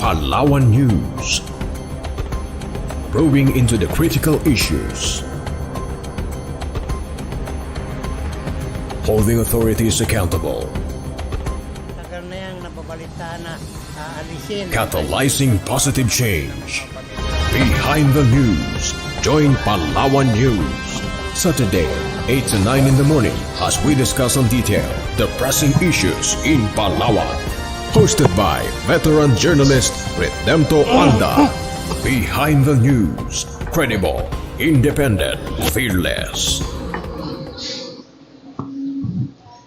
Palawan News. Probing into the critical issues. Holding authorities accountable. Tagal na yung nababalita na aalisin. Catalyzing positive change. Behind the News. Join Palawan News. Saturday, 8 to 9 in the morning as we discuss in detail the pressing issues in Palawan. Hosted by veteran journalist Redempto Anda. Behind the News. Credible, independent, fearless.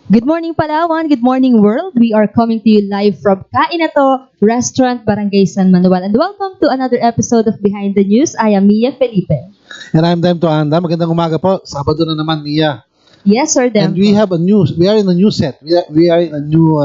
Good morning, Palawan. Good morning, world. We are coming to you live from Kain na To Restaurant, Barangay San Manuel. And welcome to another episode of Behind the News. I am Mia Felipe. And I'm Demto Anda. Magandang umaga po. Sabado na naman, Mia. Yes, sir, Demto. And we are in a new set. We are in a new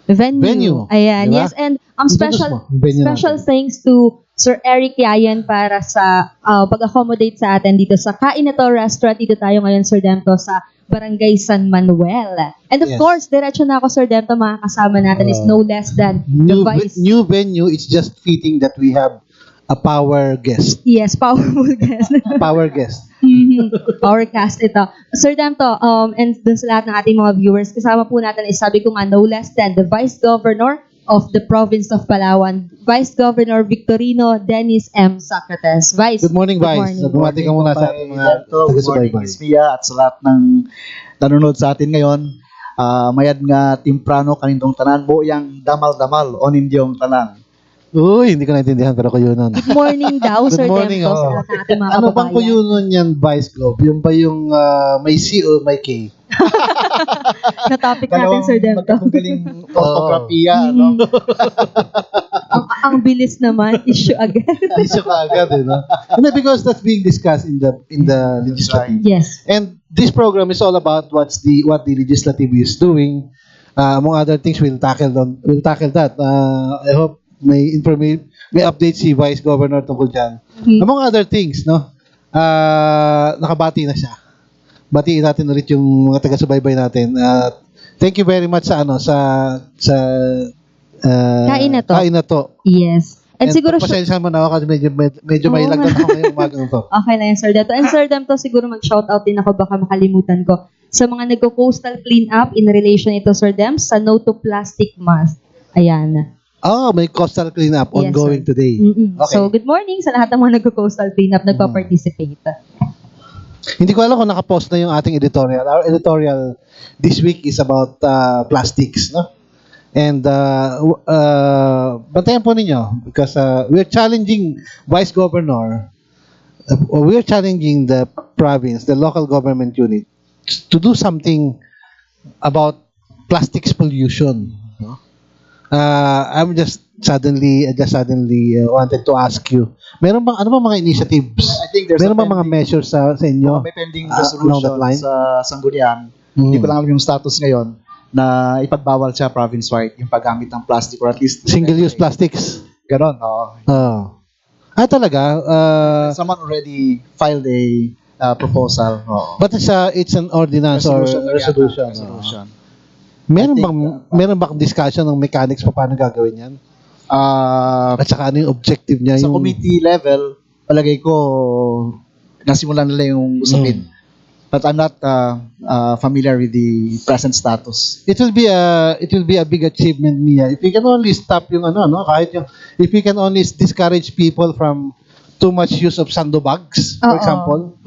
venue. Ayan, Diba? yes. And special thanks to Sir Eric Yayan para sa pag-accommodate sa atin dito sa Kain na To Restaurant. Dito tayo ngayon, Sir Demto, sa Barangay San Manuel. And of course, diretso na ako, Sir Demto, mga kasama natin is no less than the Vice. New venue. It's just fitting that we have a power guest. Yes, powerful guest. Power guest. Power cast ito. Sir Demto, and dun sa lahat ng ating mga viewers, kasama po natin is sabi ko nga no less than the Vice Governor of the Province of Palawan, Vice Governor Victorino Dennis M. Socrates. Vice. Good morning, Vice. Bumati ka muna sa ating mga Good morning, Miss Mia, at sa lahat ng nanonood sa atin ngayon. Mayad nga timprano kanindong tanan mo yang damal-damal o nindyong tanan. Uy, hindi ko naintindihan pero kuyunon. Good morning daw, Sir morning, Demto, sa oh. lahat ng ating mga Ano bang kababayan. kuyunon yan, Vice Gov? Yung ba yung may C o may K? Na-topic natin, Sir Demto. Magkagaling ortografiya, no? ang bilis naman, issue agad. Issue ka agad, eh, no? No, because that's being discussed in the legislative. Yes. And this program is all about what the legislative is doing. Among other things, we'll tackle that. I hope may update si Vice Governor tungkol dyan. Among other things, no? Nakabati na siya. Batiin natin ulit yung mga taga-subaybay natin. Thank you very much sa Kain na To. Kain na To. Yes. And siguro pasensya mo na ako kasi medyo may lagdan ako ngayong umagang to. Okay lang yan, Sir Demto. And Sir Demto, siguro mag-shoutout din ako, baka makalimutan ko. Sa mga nagko-coastal clean-up in relation ito, Sir Dem, sa No to Plastic Month. Ayan. Oh, may coastal cleanup Yes, ongoing sir. today. Okay. So, good morning sa lahat ng mga nagko-coastal cleanup, nagpa-participate. Hindi ko alam kung nakapost na yung ating editorial. Our editorial this week is about plastics, no? And bantayan po ninyo because we're challenging Vice Governor, we're challenging the province, the local government unit to do something about plastics pollution, no? I just suddenly wanted to ask you, ano bang mga initiatives? I think there's meron bang mga measures sa inyo? May pending along resolution that line? sa Sangguniang. Hindi ko lang alam yung status ngayon na ipagbawal siya province-wide yung paggamit ng plastic or at least Single-use plastics. ganon. Oo. Talaga? Someone already filed a proposal. Oo. But it's an ordinance or resolution. Resolution. Meron bang discussion ng mechanics pa paano gagawin yan? At saka ano yung objective niya? Sa committee level, palagay ko nasimulan nila yung usapin. But I'm not familiar with the present status. It will be a big achievement, Mia. If we can only stop yung if we can only discourage people from too much use of sandbags, for example.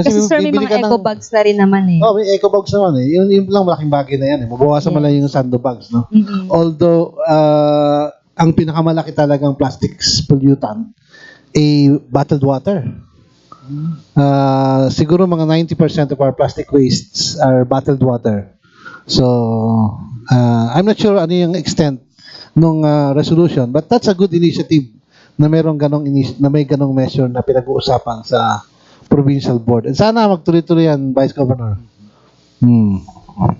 Kasi sir, may mga eco bags na rin naman eh. Oh, may eco bags naman eh. Yun lang malaking bagay na yan eh. Mabawasan mo lang yung sandbags, no? Although, ang pinakamalaki talagang plastics pollutant, bottled water. Siguro mga 90% of our plastic wastes are bottled water. So, I'm not sure ano yung extent ng resolution, but that's a good initiative na may ganong measure na pinag-uusapan sa provincial board. And sana magtuloy-tuloy yan, Vice Governor.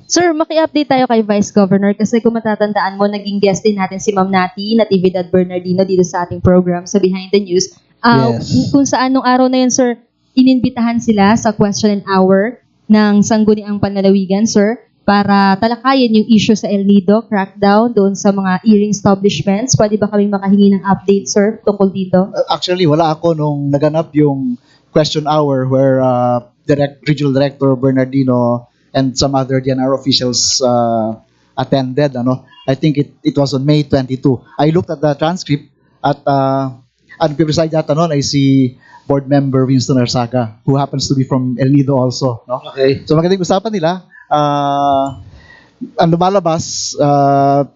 Sir, maki-update tayo kay Vice Governor kasi kung matatandaan mo, naging guest din natin si Ma'am Natividad Bernardino dito sa ating program sa Behind the News. Yes. Kung saan nung araw na yun, sir, ininbitahan sila sa question and hour ng Sangguniang Panlalawigan, sir. para talakayin yung issue sa El Nido, crackdown doon sa mga earring establishments. Pwede ba kaming makahingi ng update, sir, tungkol dito? Actually, wala ako nung naganap yung question hour where Regional Director Bernardino and some other DNR officials attended. I think it was on May 22. I looked at the transcript at ang beside that I see board member Winston Arsaga, who happens to be from El Nido also. No? Okay. So magandang usapan nila. Ang lumalabas,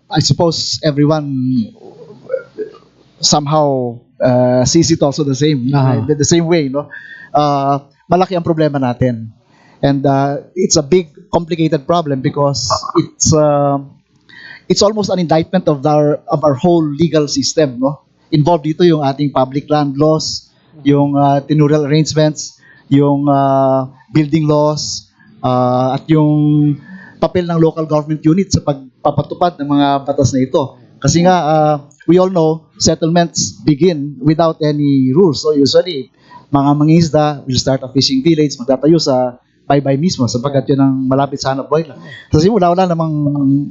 I suppose everyone somehow sees it also the same, the same way, no? Malaki ang problema natin, and it's a big, complicated problem because it's almost an indictment of our whole legal system, no? Involved dito yung ating public land laws, yung tenurial arrangements, yung building laws, at yung papel ng local government unit sa pagpapatupad ng mga batas na ito. Kasi nga, we all know, settlements begin without any rules. So usually, mga mangingisda will start a fishing village, magtatayo sa baybay mismo sapagkat yun ang malapit sa hanap buhay lang. So simula, wala namang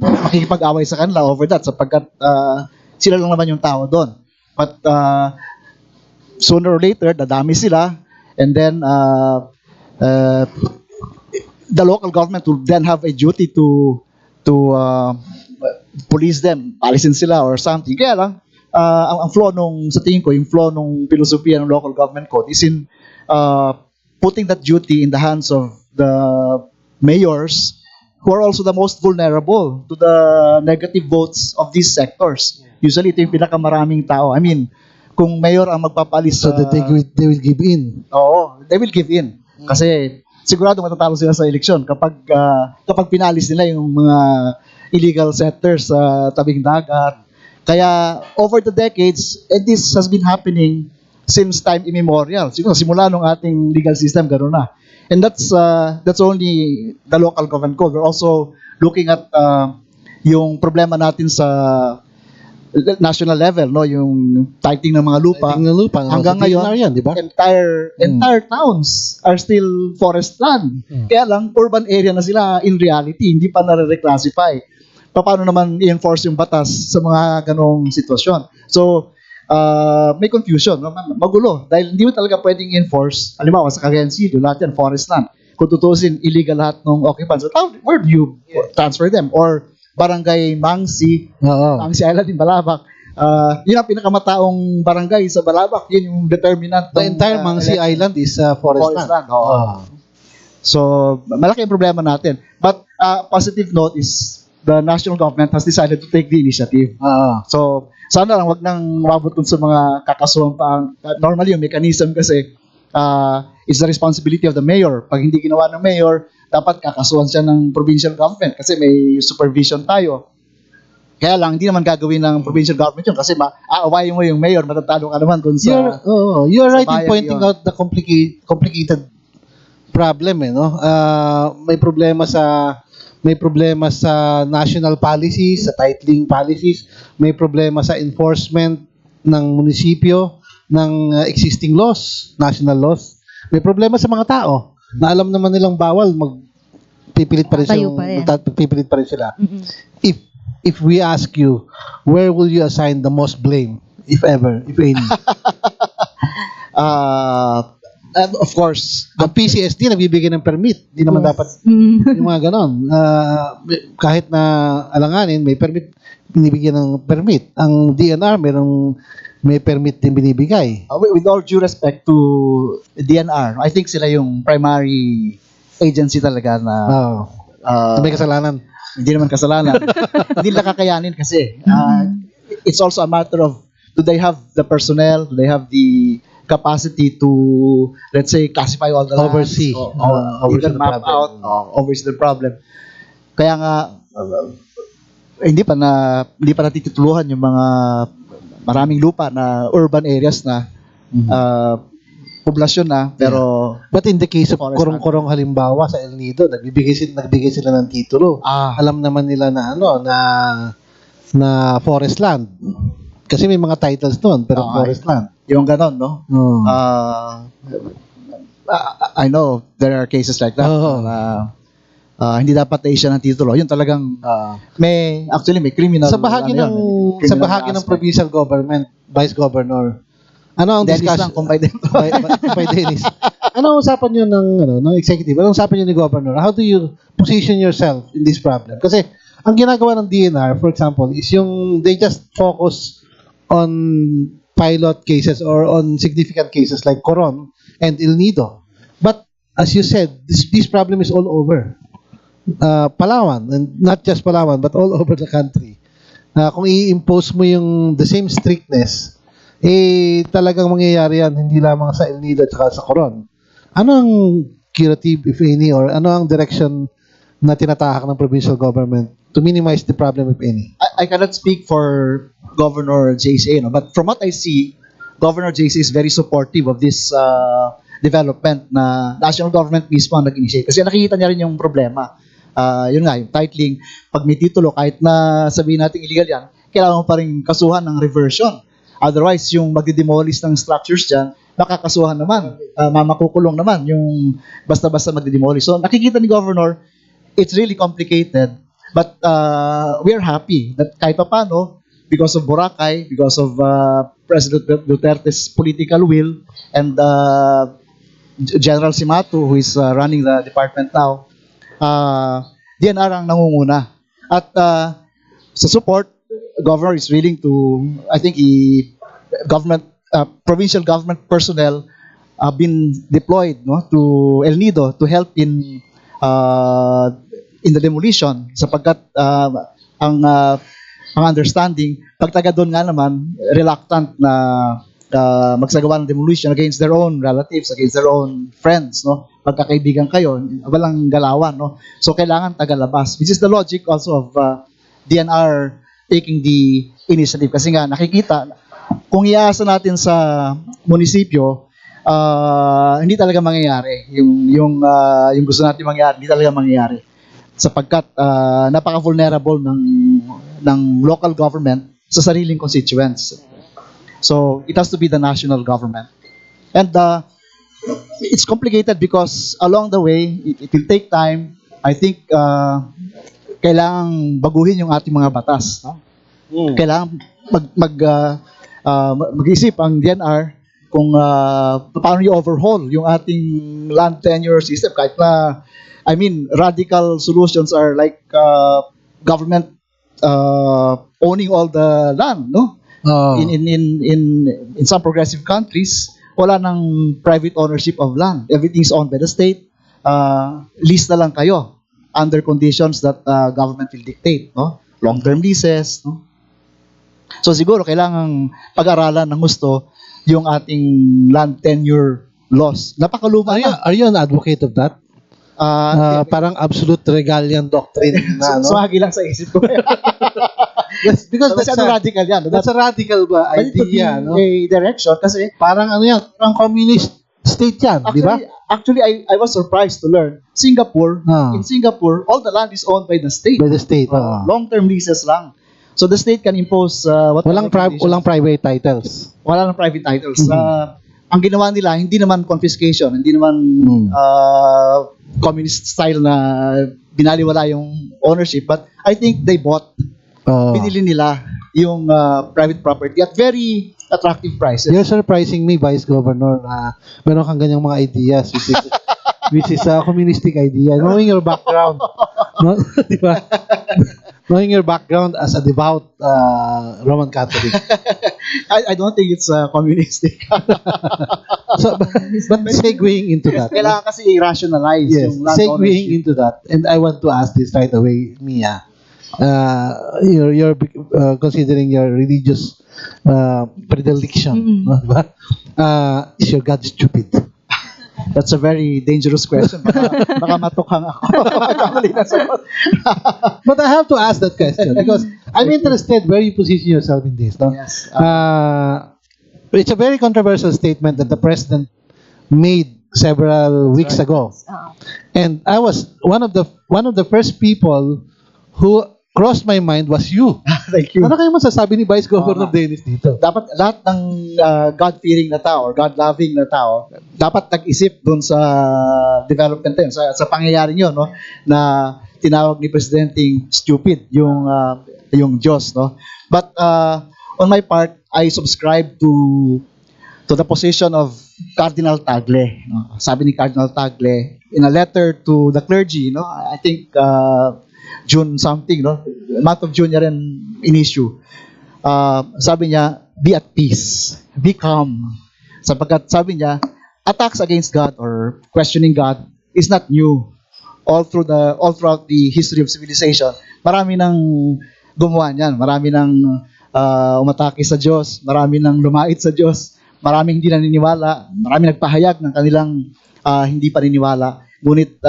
makikipag-away sa kanila over that sapagkat sila lang naman yung tao doon. But sooner or later, dadami sila, and then the local government will then have a duty to police them, alisin sila or something. Kaya lang, ang flaw sa tingin ko, yung flaw nung filosofiya ng local government code is in putting that duty in the hands of the mayors, who are also the most vulnerable to the negative votes of these sectors. Usually, ito yung pinakamaraming tao. I mean, kung mayor ang magpapalis, So that they will give in. Oo, they will give in. Kasi sigurado matatalo sila sa eleksyon kapag pinalis nila yung mga illegal settlers sa tabing dagat. Kaya over the decades, and this has been happening since time immemorial. Siguro simula nung ating legal system, gano'n na. And that's only the local government code. We're also looking at yung problema natin sa national level, no, yung titling ng mga lupa. Hanggang ngayon, yan, di ba? entire towns are still forest land. Kaya lang, urban area na sila in reality, hindi pa nare-reclassify. Paano naman i-enforce yung batas sa mga ganong sitwasyon? So, may confusion, no? Magulo. Dahil hindi mo talaga pwedeng enforce, halimbawa sa Cagayan City, lahat yan, forest land. Kung tutusin, illegal lahat ng occupants. So, where do you transfer them? Or Barangay Mangsi, Mangsi Island in Balabac. Yun ang pinakamataong barangay sa Balabac. Yun yung determinant. The entire Mangsi Island is forest land. So, malaki ang problema natin. But positive note is the national government has decided to take the initiative. So, sana lang wag nang umabot dun sa mga kakasuhan pa. Normally, yung mechanism kasi is the responsibility of the mayor. Pag hindi ginawa ng mayor, dapat kakasuhan siya ng provincial government kasi may supervision tayo. Kaya lang, hindi naman gagawin ng provincial government yun kasi aawayin mo yung mayor, matatalo ka naman dun sa... You're right in pointing out the complicated problem, no? May problema sa national policies, sa titling policies, may problema sa enforcement ng munisipyo, ng existing laws, national laws. May problema sa mga tao na alam naman nilang bawal, pipilit pa rin sila. If we ask you, where will you assign the most blame, if ever, if any? Of course, ang PCSD nagbibigay ng permit. Hindi naman dapat yung mga ganon. Kahit na alanganin, may permit, binibigyan ng permit. Ang DNR, may permit din binibigay. With all due respect to DNR, I think sila yung primary agency talaga na may kasalanan. Hindi naman kasalanan. Hindi nila kakayanin kasi. It's also a matter of, do they have the personnel? Do they have the capacity to, let's say, classify all the oversee, even map out, oversee the problem. Kaya nga, hindi pa natitutuluhan yung mga maraming lupa na urban areas na poblasyon na, pero but in the case of Kurong-Kurong halimbawa sa El Nido, nagbigay sila ng titulo. Alam naman nila na na forest land. Kasi may mga titles doon, pero forest land. Yung ganon, no? I know there are cases like that. Hindi dapat na-issue ng titulo. Yun talagang may criminal. Sa bahagi ng provincial government, Vice Governor, ano ang Dennis discussion? lang kung by by Dennis. Ano ang usapan niyo ng executive? Ano ang usapan niyo ni Governor? How do you position yourself in this problem? Kasi ang ginagawa ng DNR, for example, is they just focus on pilot cases or on significant cases like Coron and El Nido. But as you said, this problem is all over. Palawan, and not just Palawan, but all over the country. Kung i-impose mo the same strictness, talagang mangyayari yan, hindi lamang sa El Nido at sa Coron. Ano ang curative, if any, or ano ang direction na tinatahak ng provincial government to minimize the problem, if any? I cannot speak for Governor JC, but from what I see, Governor JC is very supportive of this development na national government mismo ang nag-initiate. Kasi nakikita niya rin yung problema. Yun nga, yung titling, pag may titulo, kahit na sabihin natin illegal yan, kailangan mo pa rin kasuhan ng reversion. Otherwise, yung magdidemolish ng structures dyan, makakasuhan naman, makukulong naman yung basta-basta magdidemolish. So nakikita ni Governor, it's really complicated, but we're happy that kahit pa paano, because of Boracay, because of President Duterte's political will, and General Simato, who is running the department now, DNR ang nangunguna. At sa support, Governor is willing to, I think, provincial government personnel have been deployed to El Nido to help in the demolition, sapagkat ang understanding, pag taga doon nga naman, reluctant na magsagawa ng demolition against their own relatives, against their own friends, pagkakaibigan kayo, walang galawan, so kailangan tagalabas, which is the logic also of DNR taking the initiative. Kasi nga nakikita, kung iasa natin sa munisipyo, hindi talaga mangyayari yung gusto natin mangyari, hindi talaga mangyayari, sapagkat napaka-vulnerable ng local government sa sariling constituents. So it has to be the national government, and it's complicated because along the way it will take time. I think kailangang baguhin yung ating mga batas. Kailangan mag-isip ang DNR kung paano i-overhaul yung ating land tenure system. Kahit na, radical solutions are like government owning all the land, In some progressive countries, wala nang private ownership of land. Everything is owned by the state. Lease na lang kayo under conditions that government will dictate, long-term leases, So siguro kailangang pag-aralan ng gusto yung ating land tenure laws. Napakaluma na. Are you an advocate of that? Parang absolute regalian doctrine na, Sumagi lang sa isip ko. Because that's radical yan. That's a radical idea, a direction kasi parang parang communist state yan, di ba? Actually, I was surprised to learn Singapore, in Singapore, all the land is owned by the state. By the state. Long-term leases lang. So the state can impose walang private titles. Wala nang private titles. Ang ginawa nila, hindi naman confiscation, hindi naman communist style na binaliwala yung ownership, but I think they bought, binili nila yung private property at very attractive prices. You're surprising me, Vice Governor, na meron kang ganyang mga ideas, which is a communistic idea. Knowing your background, di ba? Knowing your background as a devout Roman Catholic. I don't think it's communistic. But segueing into that. Kailangan kasi i-rationalize yung land segueing ownership. into that. And I want to ask this right away, Mia. You're considering your religious predilection, no? Diba? Is your God stupid? That's a very dangerous question. Baka matukhang ako. But I have to ask that question because I'm interested where you position yourself in this. No? Yes. It's a very controversial statement that the president made several weeks ago, and I was one of the first people who crossed my mind was you. Thank you. Ano kayo masasabi ni Vice Governor Dennis dito? Dapat lahat ng God-fearing na tao or God-loving na tao, dapat nag-isip dun sa development na yun, sa pangyayari yun, no? Na tinawag ni Presidenteng stupid yung Diyos, no? But on my part, I subscribe to the position of Cardinal Tagle. No? Sabi ni Cardinal Tagle in a letter to the clergy, no? I think June something, no? Month of June niya rin in-issue. Sabi niya, be at peace, be calm. Sapagkat sabi niya, attacks against God or questioning God is not new. All throughout the history of civilization, marami nang gumawa niyan. Marami nang umatake sa Diyos, marami nang lumait sa Diyos, maraming hindi naniniwala, marami nagpahayag ng kanilang hindi paniniwala. Ngunit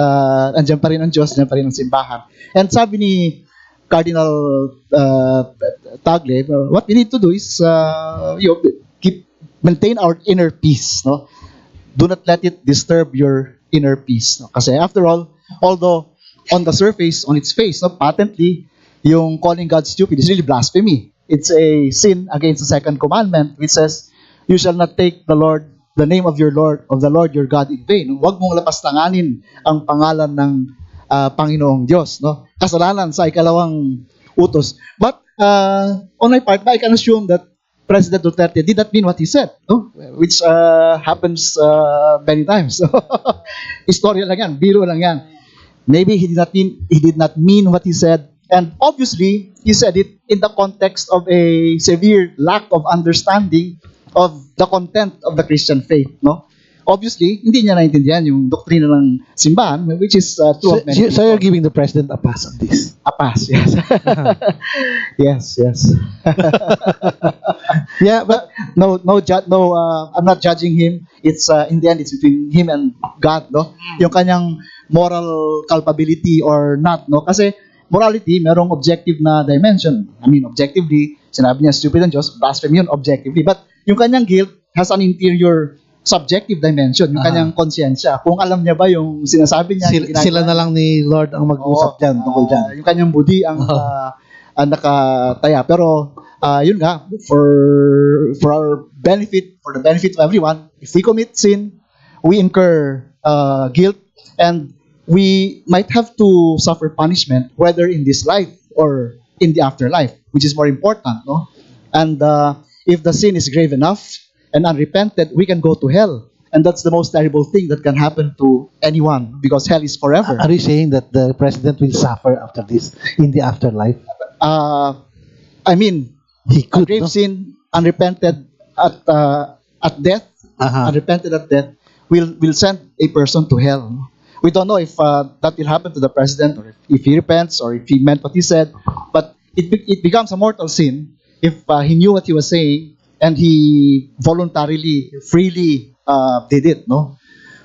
andyan pa rin ang Diyos, andyan pa rin ang simbahan. And sabi ni Cardinal Tagle, what we need to do is maintain our inner peace. No? Do not let it disturb your inner peace. No? Kasi after all, although on the surface, on its face, no, patently, yung calling God stupid is really blasphemy. It's a sin against the second commandment, which says, you shall not take the name of the Lord your God in vain. Huwag mong lapastanganin ang pangalan ng Panginoong Diyos. No? Kasalanan sa ikalawang utos. But on my part, I can assume that President Duterte did not mean what he said, no? Which happens many times. Istorya lang yan, biro lang yan. Maybe he did not mean what he said, and obviously he said it in the context of a severe lack of understanding of the content of the Christian faith, no? Obviously, hindi niya naintindihan yung doktrina ng simbahan, which is true of many people. So you're giving the president a pass on this? A pass, yes. yes. Yeah, but no, I'm not judging him. It's in the end, it's between him and God, no? Yung kanyang moral culpability or not, no? Kasi morality, merong objective na dimension. I mean, objectively, sinabi niya stupid ang Diyos, blasphemy yun objectively. But yung kanyang guilt has an interior subjective dimension, yung kanyang konsyensya. Kung alam niya ba yung sinasabi niya, sila na lang ni Lord ang mag-usap dyan tungkol dyan. Yung kanyang budi ang nakataya. Pero yun nga, for our benefit, for the benefit of everyone, if we commit sin, we incur guilt, and we might have to suffer punishment, whether in this life or in the afterlife, which is more important, no? And if the sin is grave enough and unrepented, we can go to hell. And that's the most terrible thing that can happen to anyone, because hell is forever. Are you saying that the president will suffer after this in the afterlife? I mean, he could, grave sin, unrepented at death, unrepented at death, will send a person to hell. We don't know if that will happen to the president, or if he repents, or if he meant what he said. But it becomes a mortal sin if he knew what he was saying and he voluntarily, freely did it, no?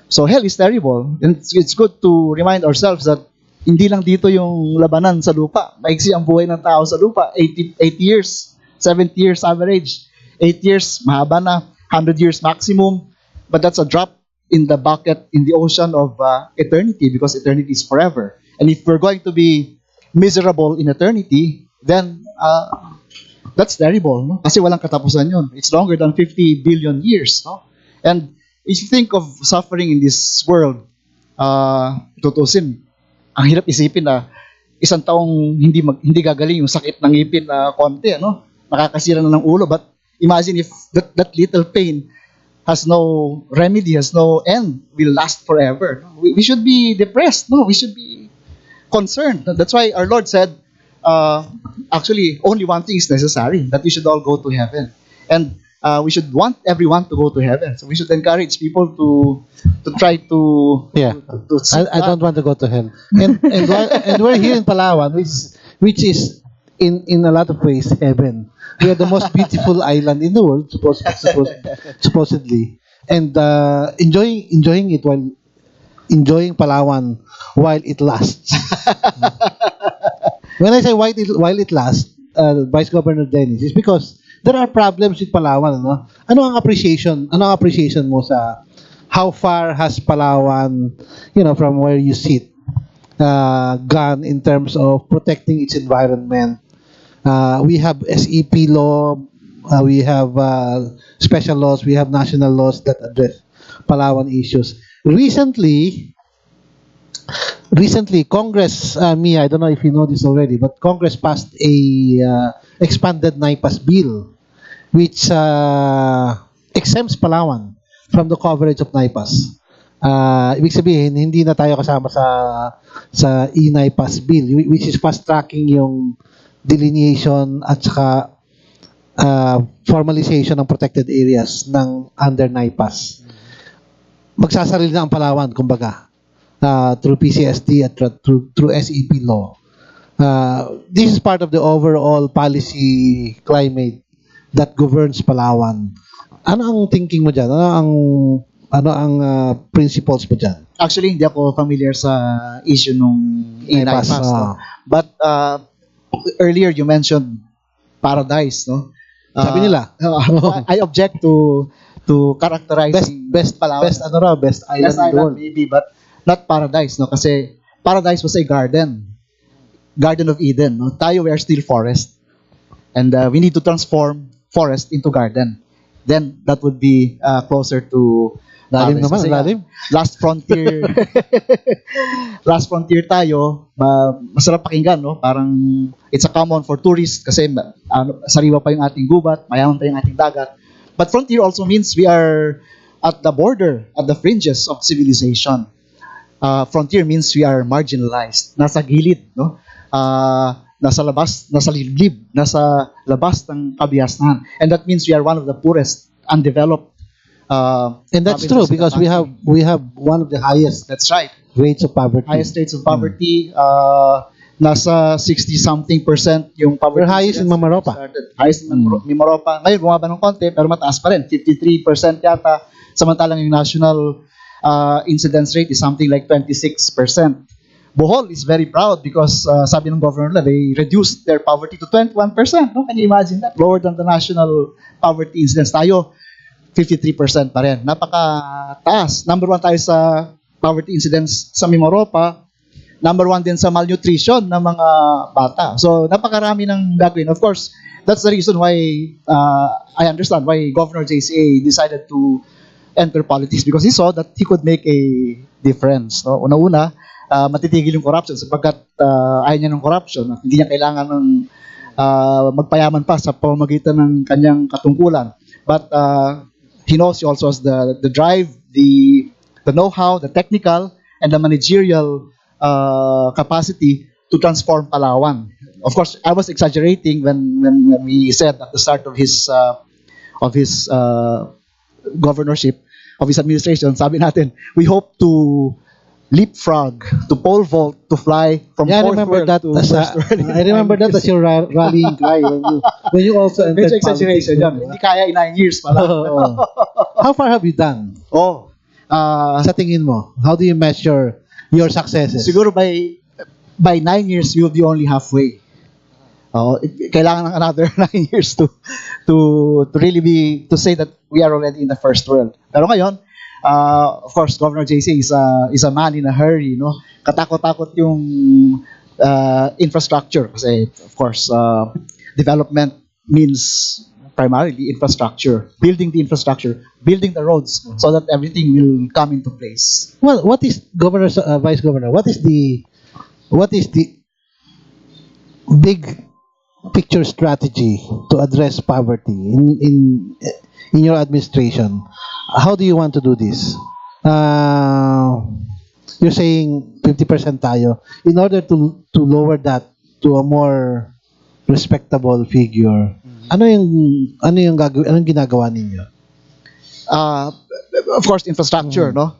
So hell is terrible, and it's good to remind ourselves that hindi lang dito yung labanan sa lupa. Maiksi ang buhay ng tao sa lupa. 80 years, 70 years average. 8 years, mahaba na. 100 years maximum. But that's a drop in the bucket, in the ocean of eternity, because eternity is forever. And if we're going to be miserable in eternity, then that's terrible, no? Kasi walang katapusan yun. It's longer than 50 billion years, no? And if you think of suffering in this world, tutusin, ang hirap isipin na isang taong hindi gagaling yung sakit ng ngipin na konti, no? Nakakasira na ng ulo. But imagine if that little pain has no remedy, has no end, will last forever. We should be depressed, no? We should be concerned. That's why our Lord said, actually, only one thing is necessary, that we should all go to heaven. And we should want everyone to go to heaven. So we should encourage people to try to I don't want to go to hell. And we're here in Palawan, which is in a lot of ways heaven. We are the most beautiful island in the world, supposedly, and enjoying it while enjoying Palawan while it lasts. When I say while it lasts, Vice Governor Dennis, is because there are problems with Palawan, no? Ano ang appreciation mo sa how far has Palawan, from where you sit, gone in terms of protecting its environment. We have SEP law, we have special laws, we have national laws that address Palawan issues. Recently, Congress, I don't know if you know this already, but Congress passed a expanded NIPAS bill, which exempts Palawan from the coverage of NIPAS. Ibig sabihin, hindi na tayo kasama sa e-NIPAS bill, which is fast-tracking yung delineation at saka formalization ng protected areas ng under NIPAS. Magsasarili na ang Palawan, kumbaga, through PCSD at through SEP law. This is part of the overall policy climate that governs Palawan. Ano ang thinking mo dyan? Ano ang principles mo dyan? Actually, hindi ako familiar sa issue nung NIPAS. no? But earlier you mentioned paradise, no? Sabi nila. I object to characterizing best Palawan. best island Best in the island world. maybe, but not paradise, no? Kasi paradise was a garden of Eden, no? Tayo, we are still forest, and we need to transform forest into garden. Then that would be closer to Lalim paradise. naman, Kasi, lalim. Last frontier. Last frontier tayo, masarap pakinggan, no? Parang it's a common for tourists kasi sariwa pa yung ating gubat, mayaman pa yung ating dagat. But frontier also means we are at the border, at the fringes of civilization. Frontier means we are marginalized, nasa gilid, no? Nasa labas, nasa liblib, nasa labas ng kabiasnan. And that means we are one of the poorest, undeveloped. And that's true because we have one of the highest That's right. rates of poverty. Highest rates of poverty. Nasa 60-something% yung poverty. We're highest in Mamaropa. Highest in Mamaropa. Ngayon, bumaba ng konti, pero mataas pa rin. 53% yata. Samantalang yung national incidence rate is something like 26%. Bohol is very proud because sabi ng governor nila, they reduced their poverty to 21%. No? Can you imagine that? Lower than the national poverty incidence. Tayo, 53% pa rin. Napakataas. Number 1 tayo sa poverty incidence sa Mamaropa. Number 1 din sa malnutrition ng mga bata. So, napakarami ng gagawin. Of course, that's the reason why I understand why Governor JCA decided to enter politics because he saw that he could make a difference. No? Una-una, matitigil yung corruption sapagkat ayaw niya ng corruption. Hindi niya kailangan ng magpayaman pa sa pamamagitan ng kanyang katungkulan. But he knows he also has the drive, the know-how, the technical, and the managerial capacity to transform Palawan. Of course, I was exaggerating when we said at the start of his governorship, of his administration, sabi natin, we hope to leapfrog, to pole vault, to fly from fourth world to first world. I remember that as your rallying cry when you also entered Medyo exaggeration politics. yun. Hindi kaya in 9 years pala. How far have you done? Sa tingin mo, how do you measure your successes? Siguro by 9 years, you'll be only halfway. Kailangan ng another 9 years to really say that we are already in the first world. Pero ngayon, of course, Governor JC is a man in a hurry, no? Katakot-takot yung infrastructure kasi of course, development means primarily infrastructure, building the infrastructure, building the roads so that everything will come into place. Well, what is Vice Governor? What is the big picture strategy to address poverty in your administration? How do you want to do this? You're saying 50% tayo. In order to lower that to a more respectable figure, ano yung gagawin? Anong ginagawa ninyo? Of course, infrastructure, no?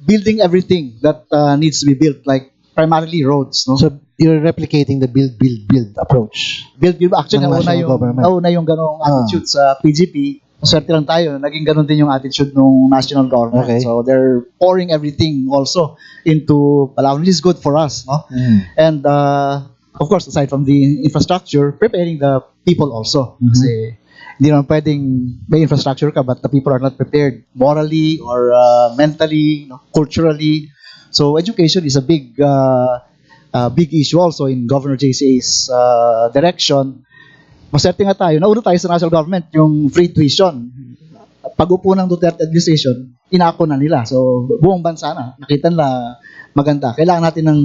Building everything that needs to be built, like primarily roads, no? So you're replicating the build approach. Build. Actually, Ng national government. nauna yung ganong attitude sa PGP. Swerte lang tayo, naging ganon din yung attitude ng national government. Okay. So they're pouring everything also into Palawan, which is good for us, no? And of course, aside from the infrastructure, preparing the people also. Kasi hindi naman pwedeng may infrastructure ka but the people are not prepared morally or mentally, culturally. So education is a big issue also in Governor JCA's direction. Maserte nga tayo, nauna tayo sa national government, yung free tuition. Pag-upo ng Duterte administration, inako na nila. So buong bansa na, nakita nila maganda. Kailangan natin ng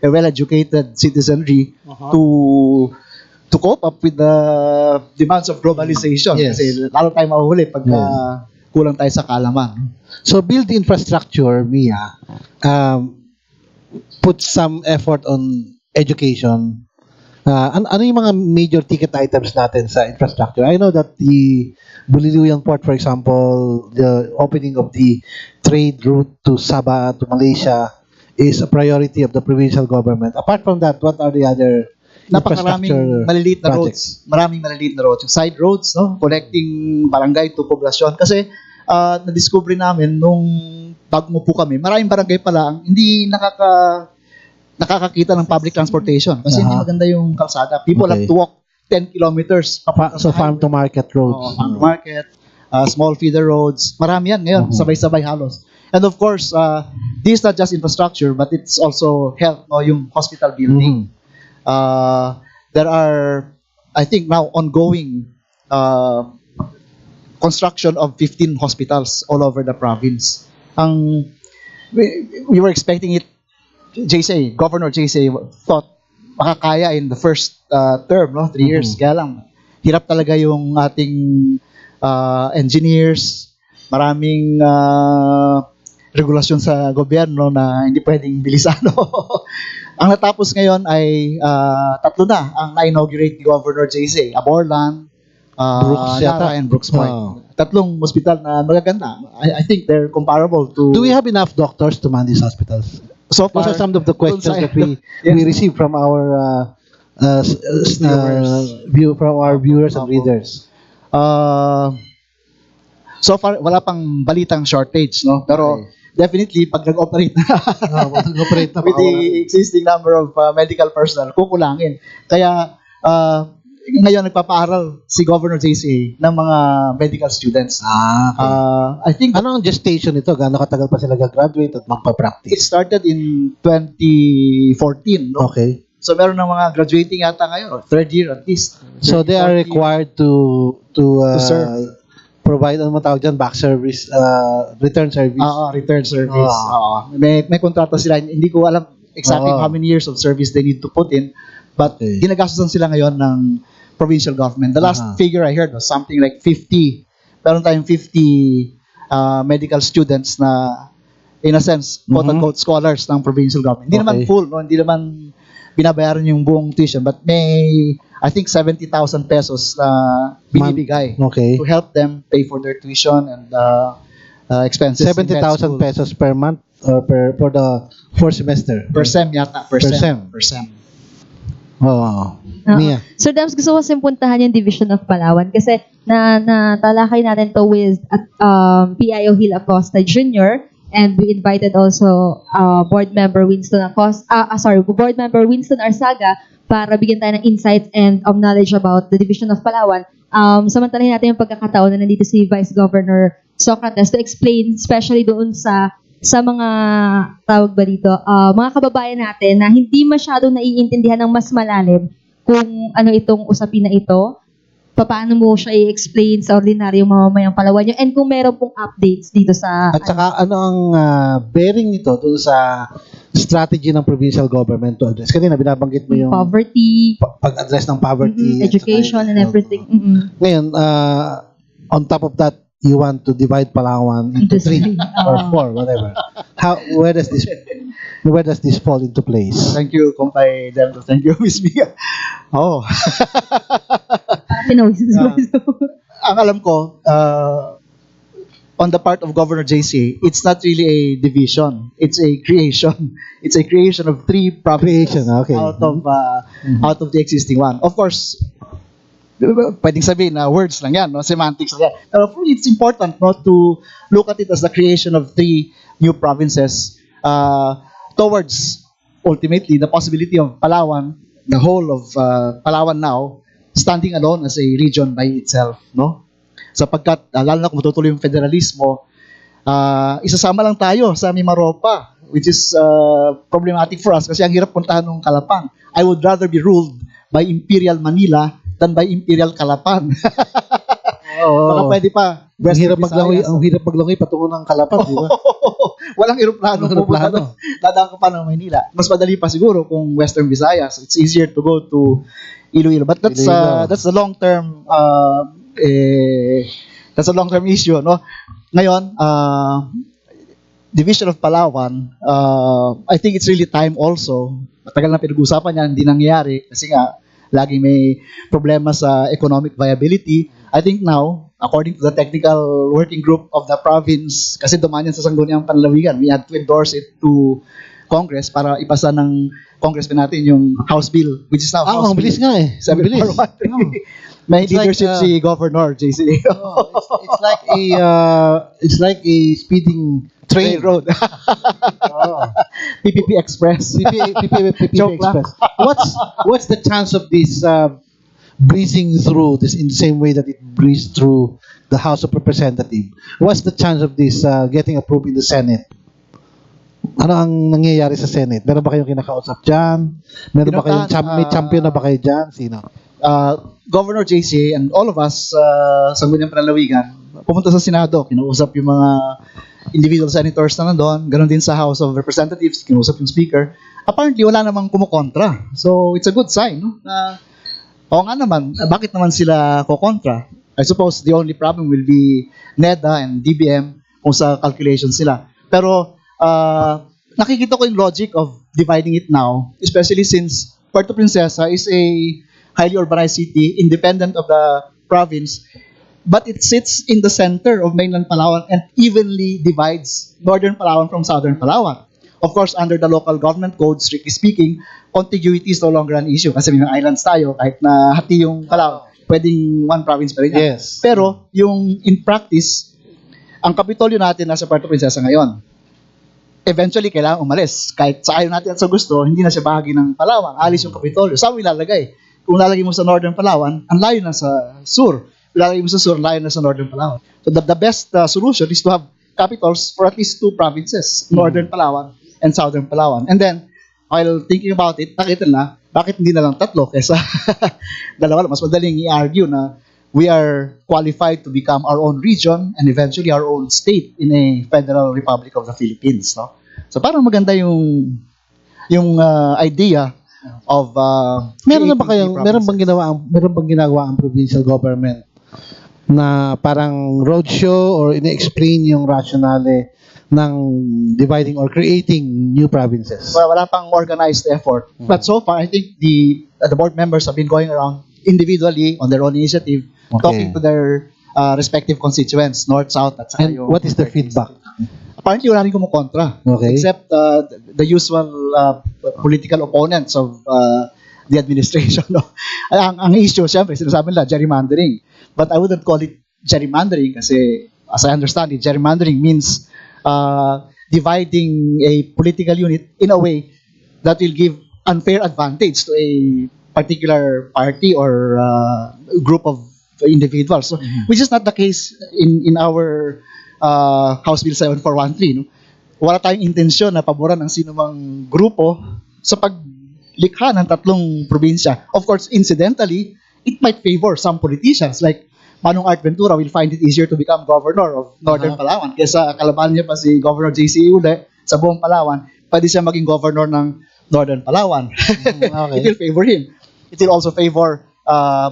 a well-educated citizenry to cope up with the demands of globalization. Yes. Kasi lalo tayo mahuhuli pag kulang tayo sa kaalaman. So build infrastructure, Mia, put some effort on education. Ano yung mga major ticket items natin sa infrastructure? I know that the Buliliuyan Port, for example, the opening of the trade route to Sabah, to Malaysia, is a priority of the provincial government. Apart from that, what are the other Napakaraming maliliit na projects? roads. Maraming maliliit na roads. Yung side roads, no? Connecting barangay to poblasyon. Kasi na-discover namin nung bago mo po kami, maraming barangay pala ang hindi nakakakita ng public transportation. Kasi hindi maganda yung kalsada. People have to walk 10 kilometers. So farm to market roads. Farm to market, small feeder roads. Marami yan ngayon. Sabay-sabay halos. And of course, this is not just infrastructure, but it's also health, no? Yung hospital building. There are, I think now, ongoing construction of 15 hospitals all over the province. We were expecting it, Governor JCA thought makakaya in the first term, no? 3 years. Kaya lang, hirap talaga yung ating engineers, maraming regulasyon sa gobyerno na hindi pwedeng bilisan. Ang natapos ngayon ay 3 na ang na-inaugurate ni Governor JCA. Aborlan, Brooks Nara, and Brooks Point. 3 hospital na magaganda. I think they're comparable to... Do we have enough doctors to man these hospitals? So far, those are some of the questions that we received from our viewers and readers. So far, wala pang balitang shortage, no? Pero definitely, pag nag-operate na, with the existing number of medical personnel, kukulangin. Kaya, ngayon nagpapaaral si Governor JCA ng mga medical students. I think... Ano ang gestation nito? Gaano katagal pa sila gagraduate at magpa-practice? It started in 2014, no? Okay. So meron ng mga graduating yata ngayon, 3rd year at least. So they are required to serve. Provide, ano matawag dyan, back service, return service. Return service. May kontrata sila. Hindi ko alam exactly how many years of service they need to put in. But ginagastusan sila ngayon ng provincial government. The last figure I heard was something like 50. Meron tayong 50 medical students na, in a sense, quote-unquote, scholars ng provincial government. Hindi naman full, no? Hindi naman binabayaran yung buong tuition. But may, I think, 70,000 pesos na binibigay to help them pay for their tuition and expenses. 70,000 pesos per month or for the 4th semester? Per sem yata. Per sem. Mia. Sir Dams, gusto ko puntahan yung Division of Palawan kasi natalakay natin to with PIO Hill Acosta Jr. and we invited also Board Member Winston Arsaga para bigyan tayo ng insights and knowledge about the Division of Palawan. Samantalahin natin yung pagkakataon na nandito si Vice Governor Socrates to explain especially doon sa mga tawag ba dito, mga kababayan natin na hindi masyadong naiintindihan ng mas malalim kung ano itong usapin na ito, paano mo siya i-explain sa ordinaryong mamamayang Palawan nyo, and kung meron pong updates dito sa... At saka ano ang bearing nito doon sa strategy ng provincial government to address? Kanina binabanggit mo yung... Poverty. Pag-address ng poverty. Education and everything. Ngayon, on top of that, you want to divide Palawan into 3 or 4, whatever. Where does this fall into place? Thank you, Kumpay Delto. Thank you, Miss Mia. Ang alam ko, on the part of Governor JC, it's not really a division. It's a creation. It's a creation of 3 provinces out of the existing one. Of course, pwedeng sabihin na words lang yan, no? Semantics lang yan. Pero for me, it's important, no, to look at it as the creation of 3 new provinces towards, ultimately, the possibility of Palawan, the whole of Palawan now, standing alone as a region by itself, no? Sapagkat, lalo na kung matutuloy yung federalismo, isasama lang tayo sa Mimaropa. which is problematic for us kasi ang hirap puntahan ng Calapan. I would rather be ruled by Imperial Manila than by Imperial Calapan. Baka pwede pa. Ang hirap maglangoy patungo ng Calapan, di ba? Walang eroplano. Dadaan ka pa ng Manila. Mas madali pa siguro kung Western Visayas. It's easier to go to Iloilo. But that's the long-term issue, no? Ngayon, Division of Palawan, I think it's really time also. Matagal na pinag-usapan yan, hindi nangyayari kasi nga lagi may problema sa economic viability. I think now, according to the technical working group of the province, kasi dumaan yan sa Sangguniang Panlalawigan, we had to endorse it to Congress para ipasa ng congressman natin yung House Bill, which is now House ang bilis nga eh. Ang bilis. May leadership si Governor JC. It's like a speeding train road. PPP Express. PPP Joke Express. What's the chance of this breezing through this in the same way that it breezed through the House of Representatives? What's the chance of this getting approved in the Senate? Ano ang nangyayari sa Senate? Meron ba kayong kinakausap dyan? Meron ba kayong may champion na ba kayo dyan? Sino? Governor JC and all of us sa Sangguniang Panlalawigan pumunta sa Senado, kinausap yung mga individual senators na nandun, ganoon din sa House of Representatives, kinausap yung Speaker. Apparently, wala namang kumukontra. So, it's a good sign, no? Oo nga naman, bakit naman sila kukontra? I suppose the only problem will be NEDA and DBM kung sa calculation sila. Pero, nakikita ko yung logic of dividing it now, especially since Puerto Princesa is a highly urbanized city, independent of the province, but it sits in the center of mainland Palawan and evenly divides northern Palawan from southern Palawan. Of course, under the local government code, strictly speaking, contiguity is no longer an issue kasi may islands tayo, kahit na hati yung Palawan, pwedeng one province pa rin yan. Yes. Pero, yung in practice, ang kapitolyo natin nasa Puerto Princesa ngayon, eventually kailangan umalis. Kahit sa ayaw natin at sa gusto, hindi na siya bahagi ng Palawan. Alis yung kapitolyo. Saan mo ilalagay? Kung lalagay mo sa northern Palawan, ang layo na sa sur. Kung lalagay mo sa sur, layo na sa northern Palawan. So the best solution is to have capitals for at least two provinces, northern Palawan and southern Palawan. And then, while thinking about it, nakita na, bakit hindi na lang tatlo kesa dalawa lang. Mas madaling i-argue na we are qualified to become our own region and eventually our own state in a Federal Republic of the Philippines. No? So parang maganda yung idea of meron bang ginagawa ang provincial government na parang roadshow or ina-explain yung rationale ng dividing or creating new provinces? Well, wala pang organized effort. But so far, I think the board members have been going around individually on their own initiative, talking to their respective constituents, north, south, at saka And what is the feedback? Apparently, wala rin kumukontra. Okay. Except the usual political opponents of the administration. No? Ang issue, siyempre, sinasabi nila, gerrymandering. But I wouldn't call it gerrymandering kasi, as I understand it, gerrymandering means dividing a political unit in a way that will give unfair advantage to a particular party or group of individuals. So, which is not the case in our House Bill 7413. No? Wala tayong intensyon na paboran ng sinumang grupo sa paglikha ng tatlong probinsya. Of course, incidentally, it might favor some politicians like Manong Art Ventura will find it easier to become governor of Northern Palawan kaysa kalaban niya pa si Governor JC uli sa buong Palawan, pwede siya maging governor ng Northern Palawan. Okay. It will favor him. It will also favor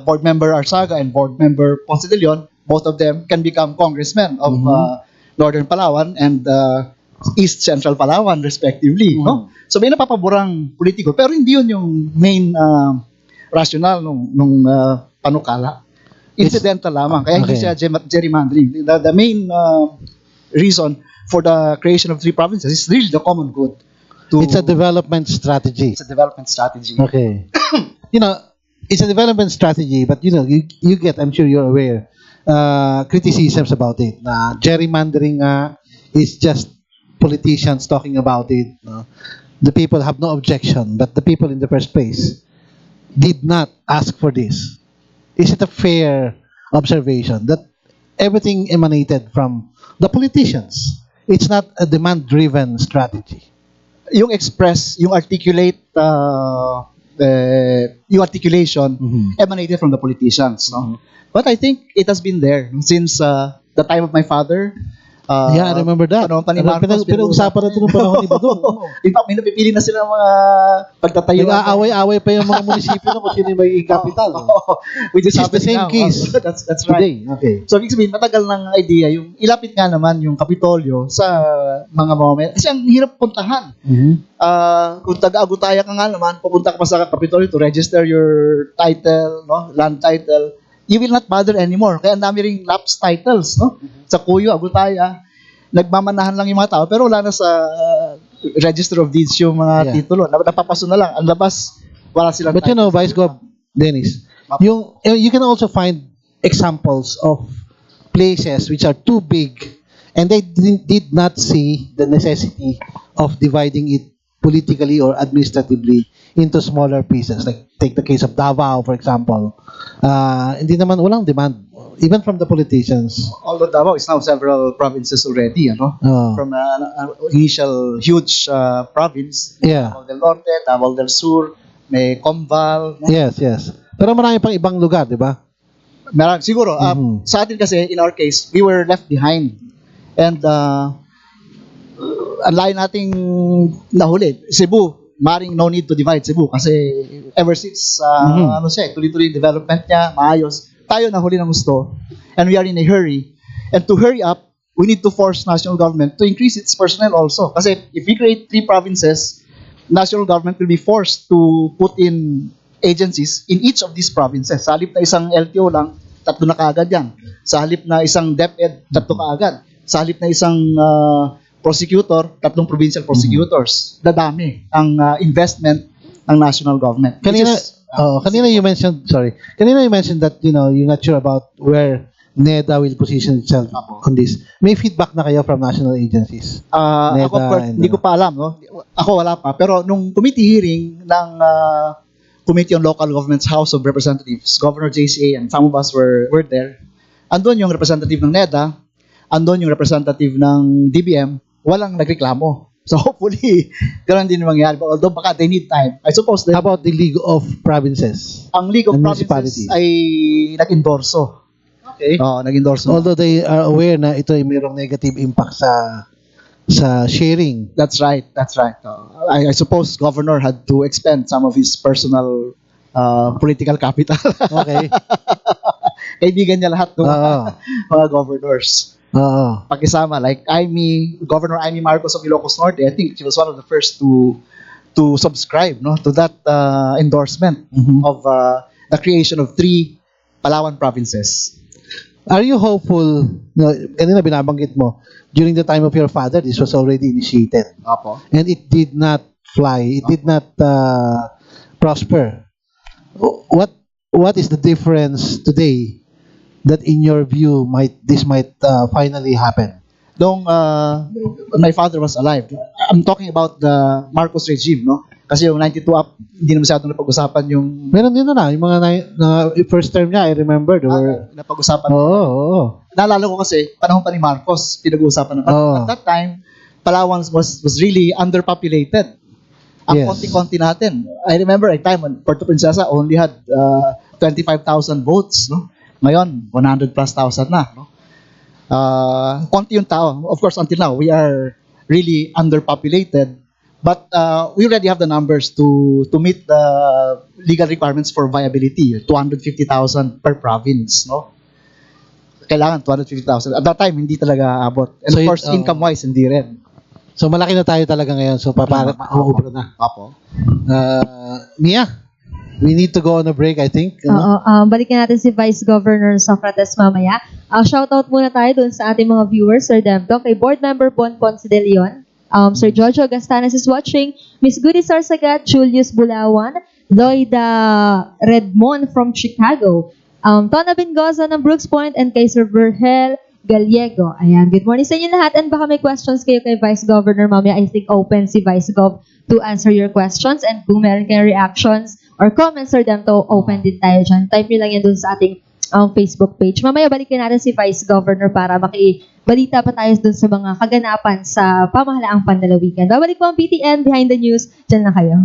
board member Arsaga and board member Ponce de Leon. Both of them can become congressmen of Northern Palawan and East Central Palawan respectively. No? So may napapaborang politiko pero hindi yun yung main rationale nung panukala. Incidental lamang. Kaya hindi siya gerrymandering. The main reason for the creation of three provinces is really the common good. It's a development strategy. It's a development strategy. Okay. It's a development strategy, but you get, I'm sure you're aware, criticisms about it. Gerrymandering is just politicians talking about it. The people have no objection, but the people in the first place did not ask for this. Is it a fair observation that everything emanated from the politicians? It's not a demand-driven strategy. yung articulation emanated from the politicians, no? But I think it has been there since the time of my father. Yeah, I remember that. Panahon pa ni Marcos, Pinag-usapan na ito ng panahon ni Badong. In fact, may napipili na sila ng mga pagtatayo. Nag-aaway-aaway pa yung mga munisipyo na kung sino yung magiging capital. Which is the same now. case. That's right. Today. Okay. So, ibig sabihin, matagal ng idea, yung ilapit nga naman yung Kapitolyo sa mga mamamayan. Kasi ang hirap puntahan. Kung taga-Agutaya ka nga naman, pupunta ka pa sa Kapitolyo to register your title, no, land title, you will not bother anymore. Kaya ang dami ring lapse titles, no? Sa Cuyo, Agutaya, nagmamanahan lang yung mga tao, pero wala na sa Register of Deeds yung mga titulo. Napapaso na lang. Ang labas, wala silang But you know, Vice Gov, Dennis, you can also find examples of places which are too big and they did not see the necessity of dividing it politically or administratively into smaller pieces. Like, take the case of Davao, for example. Hindi naman, walang demand, even from the politicians. Although Davao is now several provinces already, from an initial huge province. Yeah. Davao del Norte, Davao del Sur, may Combal. No? Yes. Pero marami pang ibang lugar, di ba? Siguro, sa atin kasi, in our case, we were left behind. And ang layo nating nahuli. Cebu, maring no need to divide Cebu kasi ever since tuloy-tuloy yung development niya, maayos. Tayo nahuli ng gusto and we are in a hurry. And to hurry up, we need to force national government to increase its personnel also. Kasi if we create 3 provinces, national government will be forced to put in agencies in each of these provinces. Sa halip na isang LTO lang, 3 na kaagad yan. Sa halip na isang DepEd, 3 kaagad. Sa halip na isang prosecutor, 3 provincial prosecutors. Dadami ang investment ng national government. Kanina you mentioned that, you're not sure about where NEDA will position itself on this. May feedback na kayo from national agencies? Hindi ko pa alam, no? Ako wala pa. Pero nung committee hearing ng Committee on Local Governments House of Representatives, Governor JCA and some of us were there. Andun yung representative ng NEDA, andun yung representative ng DBM, walang nagreklamo. So hopefully, ganoon din mangyayari. Although baka they need time. I suppose How about the League of Provinces? Ang League of Provinces ay nag-endorso. Okay. Nag-endorso. Although they are aware na ito ay mayroong negative impact sa sharing. That's right. I suppose Governor had to expend some of his personal political capital. Okay. Kaibigan niya lahat ng mga governors. Pakisama, like Governor Amy Marcos of Ilocos Norte, I think she was one of the first to subscribe to that endorsement of the creation of 3 Palawan provinces. Are you hopeful, kanina binabanggit mo, during the time of your father, this was already initiated. Apo. And it did not fly, it did not prosper. What is the difference today that in your view this might finally happen? Nung my father was alive, I'm talking about the Marcos regime, no? Kasi yung 92 up, hindi na masyadong napag-usapan yung... Meron din na yung mga first term niya, I remember. Napag-usapan. Oo. Naalala ko kasi, panahon pa ni Marcos, pinag-uusapan na. At that time, Palawan was really underpopulated. Ang konti-konti natin. I remember a time when Puerto Princesa only had 25,000 votes, no? Ngayon, 100 plus thousand na. No? Konti yung tao. Of course, until now, we are really underpopulated. But we already have the numbers to meet the legal requirements for viability. 250,000 per province, no? Kailangan 250,000. At that time, hindi talaga abot. And of course, income-wise, hindi rin. So, malaki na tayo talaga ngayon. So, mauubra na. Apo. Mia, we need to go on a break, I think. Balikan natin si Vice Governor Socrates mamaya. Shoutout muna tayo dun sa ating mga viewers, Sir Demto, kay Board Member Bon Ponce de Leon. Sir Jojo Gastanes is watching. Miss Goody Sarsagat, Julius Bulawan, Loida Redmond from Chicago, Tona Bengoza ng Brooks Point, and kay Sir Virgel Gallego. Ayan, good morning sa inyo lahat. And baka may questions kayo kay Vice Governor mamaya. I think open si Vice Gov to answer your questions. And kung meron kayong reactions or comments, Sir Demto, open din tayo dyan. Type nyo lang yan dun sa ating Facebook page. Mamaya balikan natin si Vice Governor para makibalita pa tayo dun sa mga kaganapan sa pamahalaang panlalawigan. Babalik po ang BTN Behind the News. Diyan na kayo.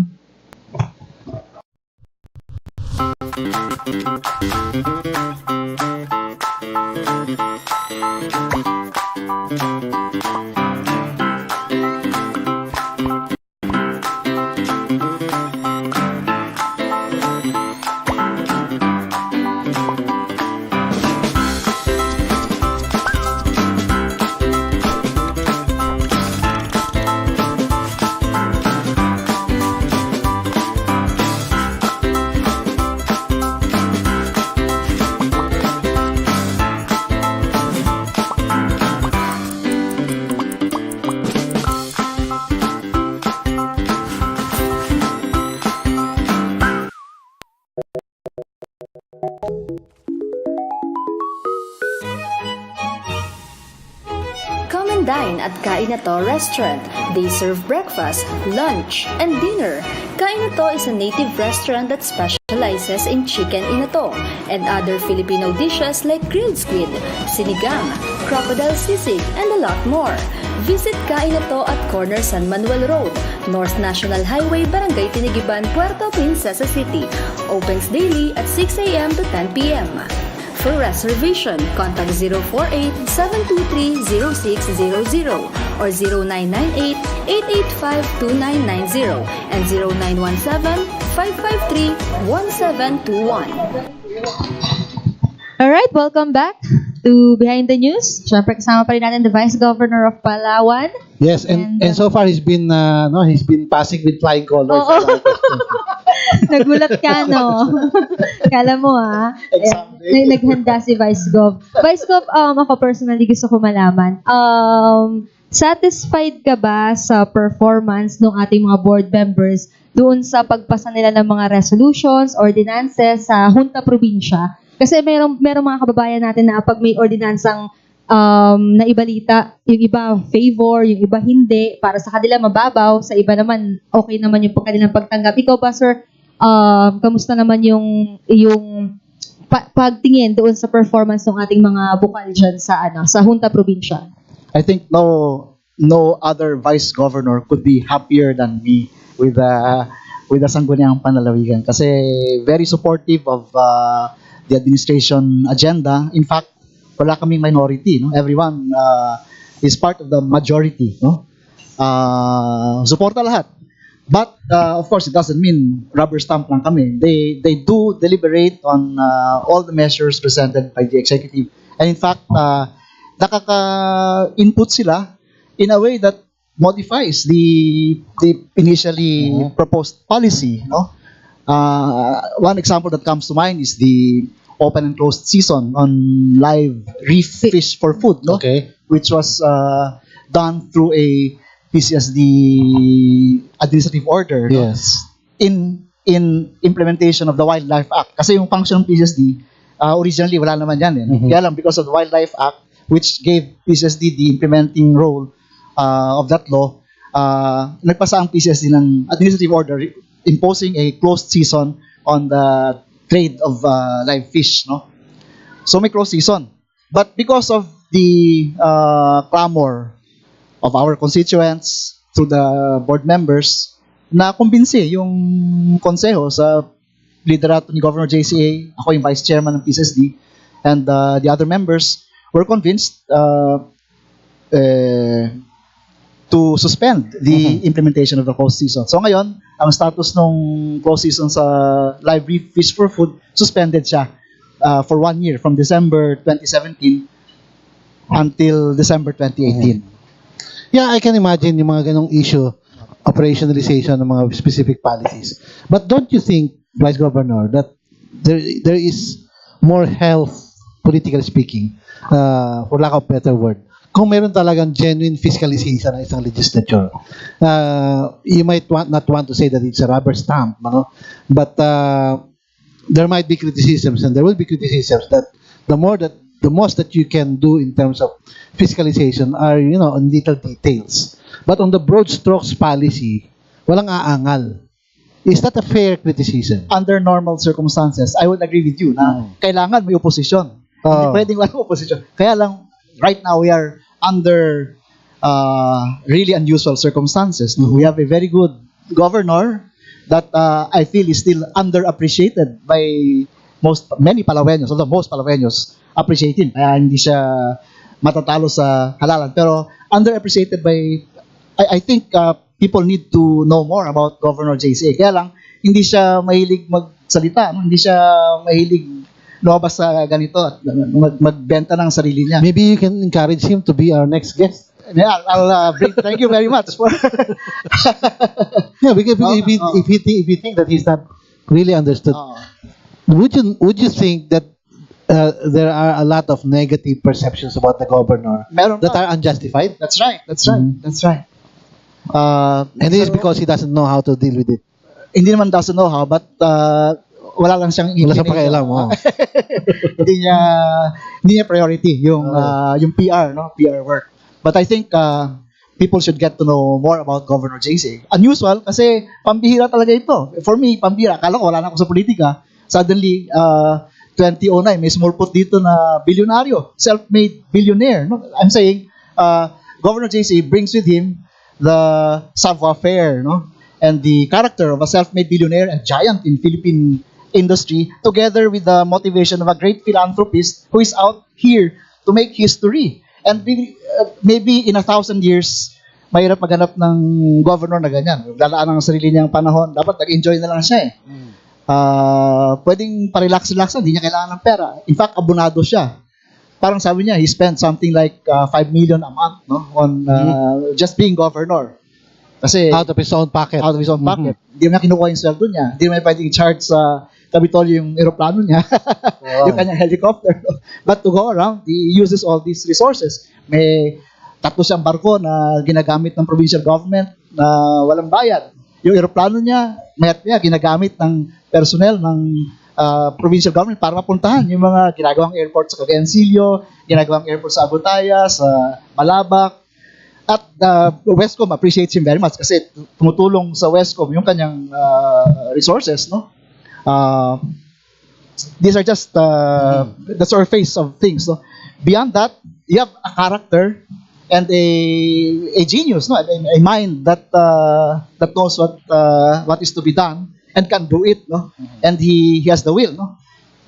Come and dine at Kainato Restaurant. They serve breakfast, lunch, and dinner. Kainato is a native restaurant that specializes in chicken inato and other Filipino dishes like grilled squid, sinigang, crocodile sisig, and a lot more. Visit Kainato at corner San Manuel Road, North National Highway, Barangay Tinigiban, Puerto Princesa City. Opens daily at 6 a.m. to 10 p.m. For reservation, contact 048-723-0600 or 0998-885-2990 and 0917-553-1721. Alright, welcome back to Behind the News. Siyempre kasama pa rin natin the Vice Governor of Palawan. Yes, and so far he's been passing with flying colors. Oo. Nagulat ka, no? Kala mo, ha? Naghanda si Vice Gov. Vice Gov, ako personally gusto ko malaman, satisfied ka ba sa performance ng ating mga board members doon sa pagpasa nila ng mga resolutions, ordinances sa Junta Probinsya? Kasi merong mga kababayan natin na pag may ordinansang naibalita, yung iba favor, yung iba hindi, para sa kanila mababaw, sa iba naman okay naman yung kanilang pagtanggap. Ikaw ba, sir, kamusta naman yung pagtingin doon sa performance ng ating mga bukal dyan sa Junta Probinsya? I think no other vice governor could be happier than me with the Sangguniang Panlalawigan kasi very supportive of the administration agenda. In fact, wala kaming minority, no? Everyone is part of the majority, no? Suporta lahat. But of course, it doesn't mean rubber stamp lang kami. They do deliberate on all the measures presented by the executive. And in fact, nakaka-input sila in a way that modifies the initially proposed policy, no? One example that comes to mind is the open and closed season on live reef fish for food, no? Okay. Which was done through a PCSD administrative order, no? Yes. In implementation of the Wildlife Act. Kasi yung function ng PCSD, originally wala naman yan. Kaya lang, because of the Wildlife Act, which gave PCSD the implementing role of that law, nagpasa ang PCSD ng administrative order imposing a closed season on the trade of live fish, no? So may closed season. But because of the clamor of our constituents through the board members, na kumbinsi yung konseho sa liderato ni Governor JCA, ako yung vice chairman ng PCSD, and the other members were convinced to suspend the implementation of the closed season. So ngayon, ang status ng closed season sa live reef fish for food, suspended siya for 1 year from December 2017 until December 2018. Yeah, I can imagine yung mga ganong issue, operationalization ng mga specific policies. But don't you think, Vice Governor, that there is more health, politically speaking, for lack of a better word, kung meron talagang genuine fiscalization ng isang legislature? You might not want to say that it's a rubber stamp, no? But there might be criticisms, and there will be criticisms that the most that you can do in terms of fiscalization are, on little details. But on the broad strokes policy, walang aangal. Is that a fair criticism? Under normal circumstances, I would agree with you na kailangan may opposition. Hindi pwedeng walang opposition. Kaya lang, right now, we are under really unusual circumstances. We have a very good governor that I feel is still underappreciated by many Palaweños, although most Palaweños appreciate him. Kaya hindi siya matatalo sa halalan. Pero underappreciated by, I think people need to know more about Governor JC. Kaya lang, hindi siya mahilig magsalita. No? Hindi siya mahilig lumabas sa ganito at magbenta ng sarili niya. Maybe you can encourage him to be our next guest. Yeah, thank you very much for Yeah, because if you think that he's not really understood, would you think that there are a lot of negative perceptions about the governor that are unjustified? That's right. That's right. And it is because he doesn't know how to deal with it. Hindi naman doesn't know how, but wala lang siyang wala siyang pakialam. hindi niya priority yung PR, no? PR work. But I think people should get to know more about Governor JC. Unusual kasi pambihira talaga ito. For me, pambihira. Akala ko wala na ako sa politika. Suddenly, 2009, may small put dito na bilyonaryo, self-made billionaire. No? I'm saying, Governor JC brings with him the savoir-faire, no? And the character of a self-made billionaire and giant in Philippine industry, together with the motivation of a great philanthropist who is out here to make history. And maybe in 1,000 years, mahirap maghanap ng governor na ganyan. Lalaan ang sarili niyang panahon. Dapat nag-enjoy na lang siya eh. Pwedeng parelax-relaxan, hindi niya kailangan ng pera. In fact, abonado siya. Parang sabi niya, he spent something like 5 million a month, no, on just being governor. Kasi out of his own pocket. Hindi na kinukuha yung sweldo niya. Hindi na pwedeng charge sa Kapitolyo yung aeroplano niya. Yung kanyang helicopter. But to go around, he uses all these resources. May 3 siyang barko na ginagamit ng provincial government na walang bayad. Yung aeroplano niya, ginagamit ng personnel ng provincial government para mapuntahan yung mga ginagawang airport sa Cagayancillo, ginagawang airport sa Agutaya, sa Malabac. At Westcom appreciates him very much kasi tumutulong sa Westcom yung kanyang resources, no? These are just the surface of things, no? Beyond that, you have a character and a genius, no? A mind that knows what is to be done and can do it, no? And he has the will, no?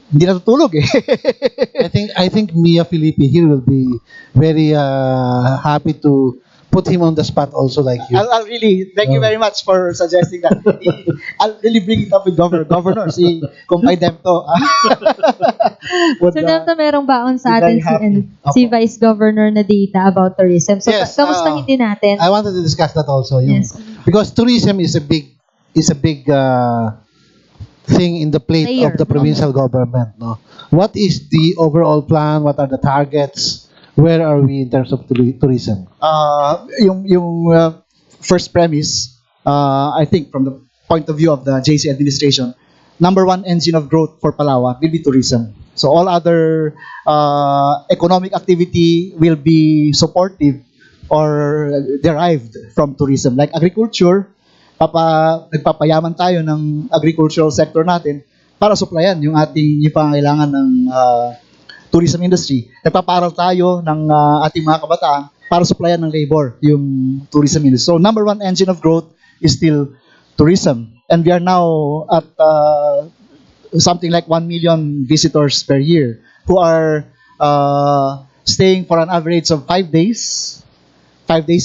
Hindi natutulog eh. I think Mia Felipe here will be very happy to put him on the spot also like you. I'll really, thank you very much for suggesting that. I'll really bring it up with governor. Kung may dem to. Sir Demto, merong baon sa atin si Vice Governor na data about tourism. So, yes, kamustahin din natin? I wanted to discuss that also. Yes. Because tourism is a big thing in the plate Player of the provincial government. No? What is the overall plan? What are the targets? Where are we in terms of tourism? Yung first premise, I think from the point of view of the JC administration, number one engine of growth for Palawan will be tourism. So all other economic activity will be supportive or derived from tourism. Like agriculture, nagpapayaman tayo ng agricultural sector natin para supplyan yung pangangailangan ng tourism industry. Nagpaparal tayo ng ating mga kabataan para supplyan ng labor yung tourism industry. So number one engine of growth is still tourism. And we are now at something like 1 million visitors per year who are staying for an average of 5 days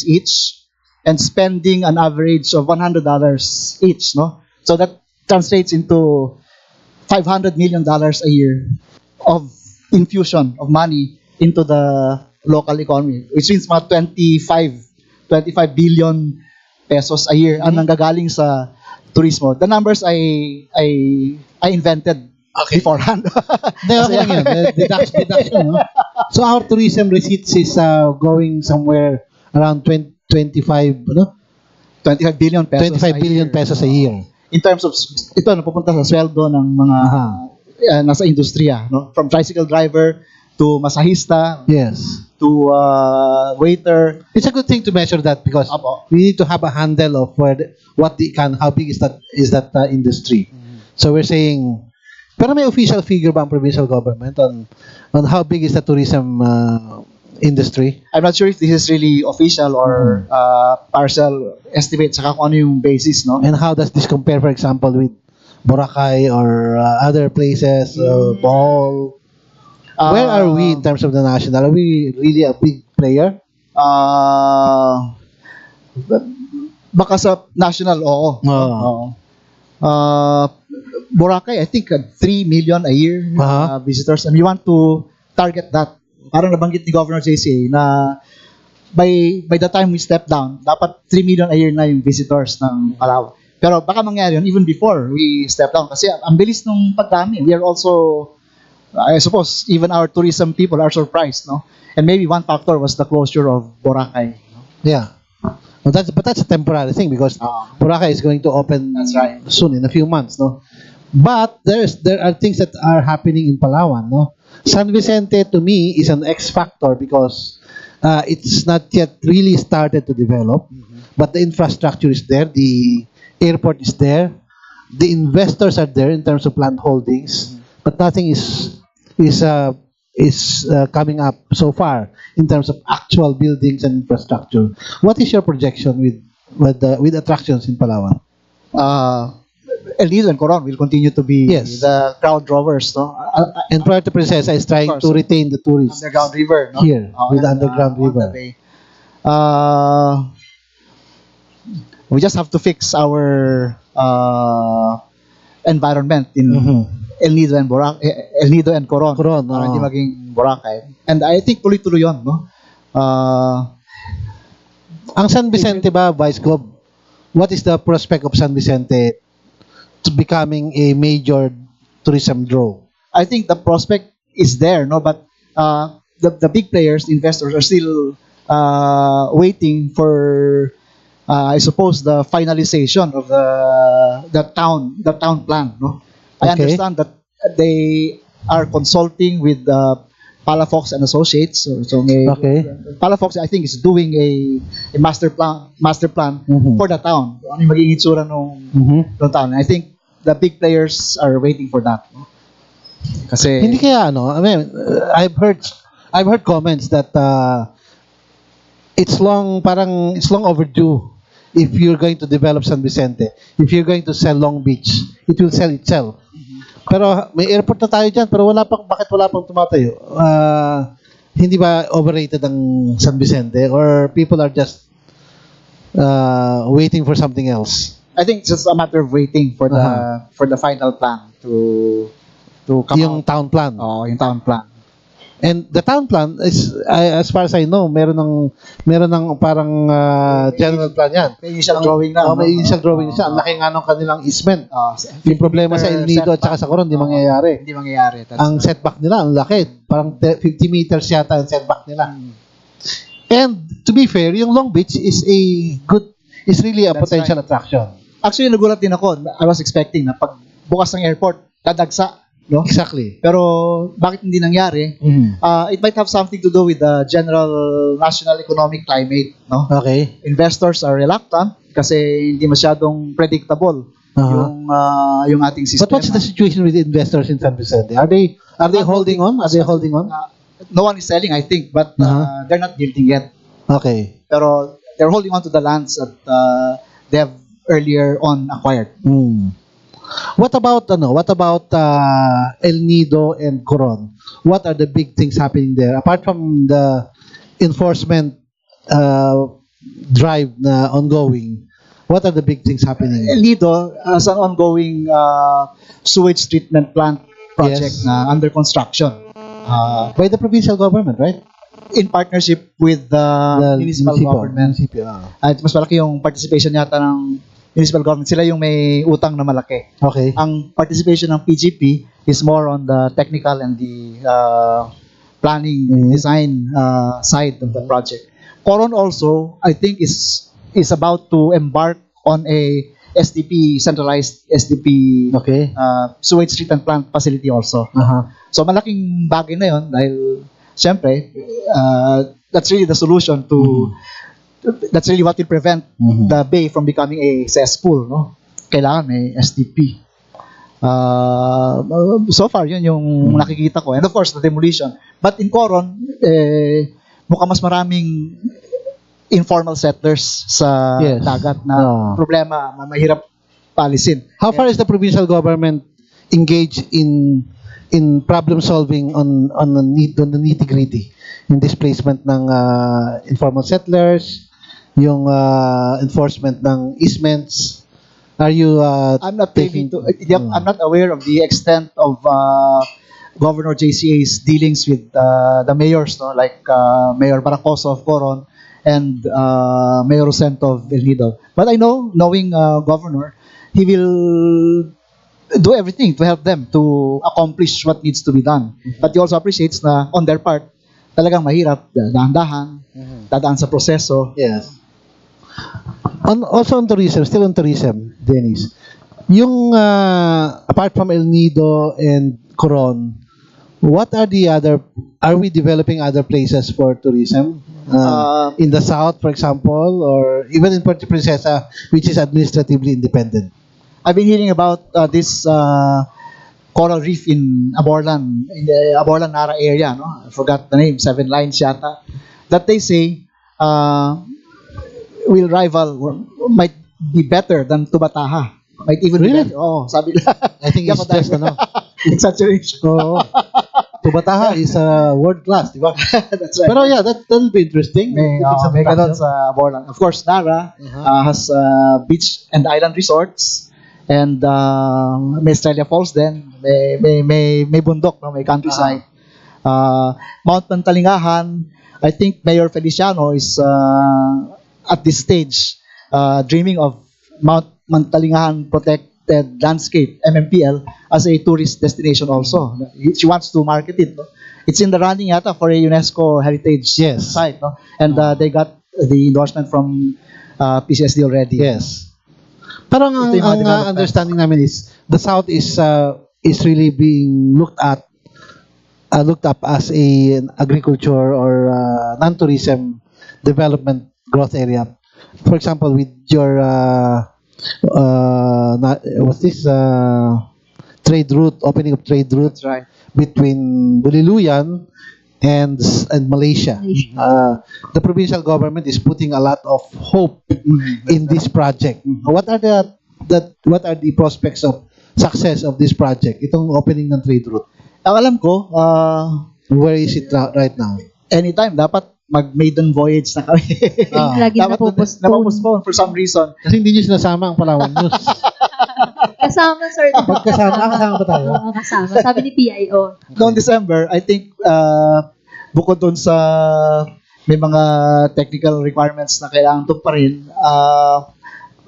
each, and spending an average of $100 each, no? So that translates into $500 million a year of infusion of money into the local economy, which means mga 25 billion pesos a year ang nanggagaling sa turismo. The numbers I invented beforehand. Deduction, no? So our tourism receipts is going somewhere around 25 billion pesos. 25 billion pesos a year. In terms of ito napupunta sa sweldo ng mga nasa industriya, no? From tricycle driver to masahista, Yes. to waiter. It's a good thing to measure that because Apo. we need to have a handle of how big is that industry. So we're saying, pero may official figure ba ang provincial government on how big is the tourism industry? I'm not sure if this is really official or partial estimate saka kung ano yung basis, no? And how does this compare, for example, with Boracay or other places, Bohol? Where are we in terms of the national? Are we really a big player? Baka sa national, oo. Oo. Boracay, I think 3 million a year visitors. And we want to target that. Parang nabanggit ni Governor JCA na by the time we step down, dapat 3 million a year na yung visitors ng Palawan. Pero baka mangyari yun even before we step down. Kasi ang bilis nung pagdami. We are also, I suppose, even our tourism people are surprised, no? And maybe one factor was the closure of Boracay. Yeah. Well, but that's a temporary thing because Boracay is going to open soon in a few months, no? But there are things that are happening in Palawan, no? San Vicente to me is an X factor because it's not yet really started to develop, but the infrastructure is there, the airport is there, the investors are there in terms of land holdings, but nothing is coming up so far in terms of actual buildings and infrastructure. What is your projection with attractions in Palawan? El Nido and Coron will continue to be the crowd drovers, no? And Puerto Princesa is trying to retain the tourists. Underground river, no? Here, with the underground river. We just have to fix our environment in El Nido and Coron. Para hindi maging Boracay. And I think tuloy-tuloy yun, no? Ang San Vicente ba, Vice Gov, what is the prospect of San Vicente to becoming a major tourism draw? I think the prospect is there, no? But the big players, investors, are still waiting for, I suppose, the finalization of the town plan, no? I understand that they are consulting with Palafox and Associates. So Palafox, I think, is doing a master plan for the town. Ano yung magiging itsura ng town? I think the big players are waiting for that. No? Kasi hindi kaya I mean, I've heard comments that it's long overdue if you're going to develop San Vicente. If you're going to sell Long Beach, it will sell itself. Pero may airport na tayo dyan, pero bakit wala pang tumatayo? Hindi ba overrated ang San Vicente or people are just waiting for something else? I think it's just a matter of waiting for the final plan to come yung out. Town plan. Yung town plan. And the town plan is, as far as I know, meron ng parang general plan yan. May initial drawing na. May initial drawing siya. Ang laki nga ng kanilang easement. Yung problema sa El Nido at saka sa Coron, hindi mangyayari. Hindi mangyayari. Ang setback nila, ang laki. Parang 50 meters yata ang setback nila. And to be fair, yung Long Beach is really a potential attraction. Actually, nagulat din ako. I was expecting na pag bukas ng airport, dadagsa. No? Exactly. Pero bakit hindi nangyari? It might have something to do with the general national economic climate, no? Okay. Investors are reluctant kasi hindi masyadong predictable yung ating system. But what's the situation with the investors in San Vicente? Are they holding on? Are they holding on? No one is selling, I think, but they're not building yet. Okay. Pero they're holding on to the lands that they have earlier on acquired. What about El Nido and Coron? What are the big things happening there apart from the enforcement drive na ongoing? What are the big things happening? El Nido has an ongoing sewage treatment plant project na under construction by the provincial government, right? In partnership with the municipal government. At mas malaki yung participation yata ng municipal government. Sila yung may utang na malaki. Okay. Ang participation ng PGP is more on the technical and the planning design side of the project. Coron also, I think, is about to embark on a SDP, centralized SDP Okay. sewage treatment plant facility also. So malaking bagay na yon dahil siyempre, that's really the solution to, that's really what will prevent the bay from becoming a cesspool, no? Kailangan may SDP. So far, yun yung nakikita ko. And of course, the demolition. But in Coron, mukhang mas maraming informal settlers sa Yes. dagat na problema, mahirap palisin. How far is the provincial government engaged in problem solving on the nitty-gritty, yung displacement ng informal settlers, yung enforcement ng easements? Are you I'm not I'm not aware of the extent of Governor JCA's dealings with the mayors, no, like Mayor Baracoso of Coron and Mayor Rosento of El Nido. But I know, knowing Governor, he will do everything to help them to accomplish what needs to be done. But he also appreciates na on their part, talagang mahirap, dahan-dahan, dadaan sa proseso. Yes. Also on tourism, still on tourism, Dennis. Yung apart from El Nido and Coron, what are the other? Are we developing other places for tourism in the south, for example, or even in Puerto Princesa, which is administratively independent? I've been hearing about this coral reef in Aborlan, in the Aborlan Nara area. No, I forgot the name. 7 lines yata. That they say will rival or might be better than Tubataha. Might even Really? be better. Oh, sabi nila. I think it's just exaggeration. Oo. Tubataha is world class, di ba? That's right. Pero yeah, that'll be interesting. May ganun sa Aborlan. Of course, Nara has beach and island resorts. And may Estrella Falls din. May bundok, no? May countryside. Mount Pantalingahan, I think Mayor Feliciano is at this stage dreaming of Mount Pantalingahan Protected Landscape, MMPL, as a tourist destination also. She wants to market it. No? It's in the running yata for a UNESCO heritage site. No? And they got the endorsement from PCSD already. Yes. Parang Ito yung mga ang development. understanding namin is the south is really being looked up as an agriculture or non-tourism development growth area. For example, with your trade route, opening of trade routes, right, between Buliluyan and Malaysia. The provincial government is putting a lot of hope in this project. What are the prospects of success of this project? Itong opening ng trade route. Ang alam ko, Where is it right now? anytime dapat mag-maiden voyage na kami. Lagi Dapat napopostpone for some reason. Kasi hindi nyo sinasama ang Palawan News. Kasama, sir. Kasama ba tayo? Oo, kasama. Sabi ni PIO. Noong December, I think bukod dun sa may mga technical requirements na kailangan tuparin,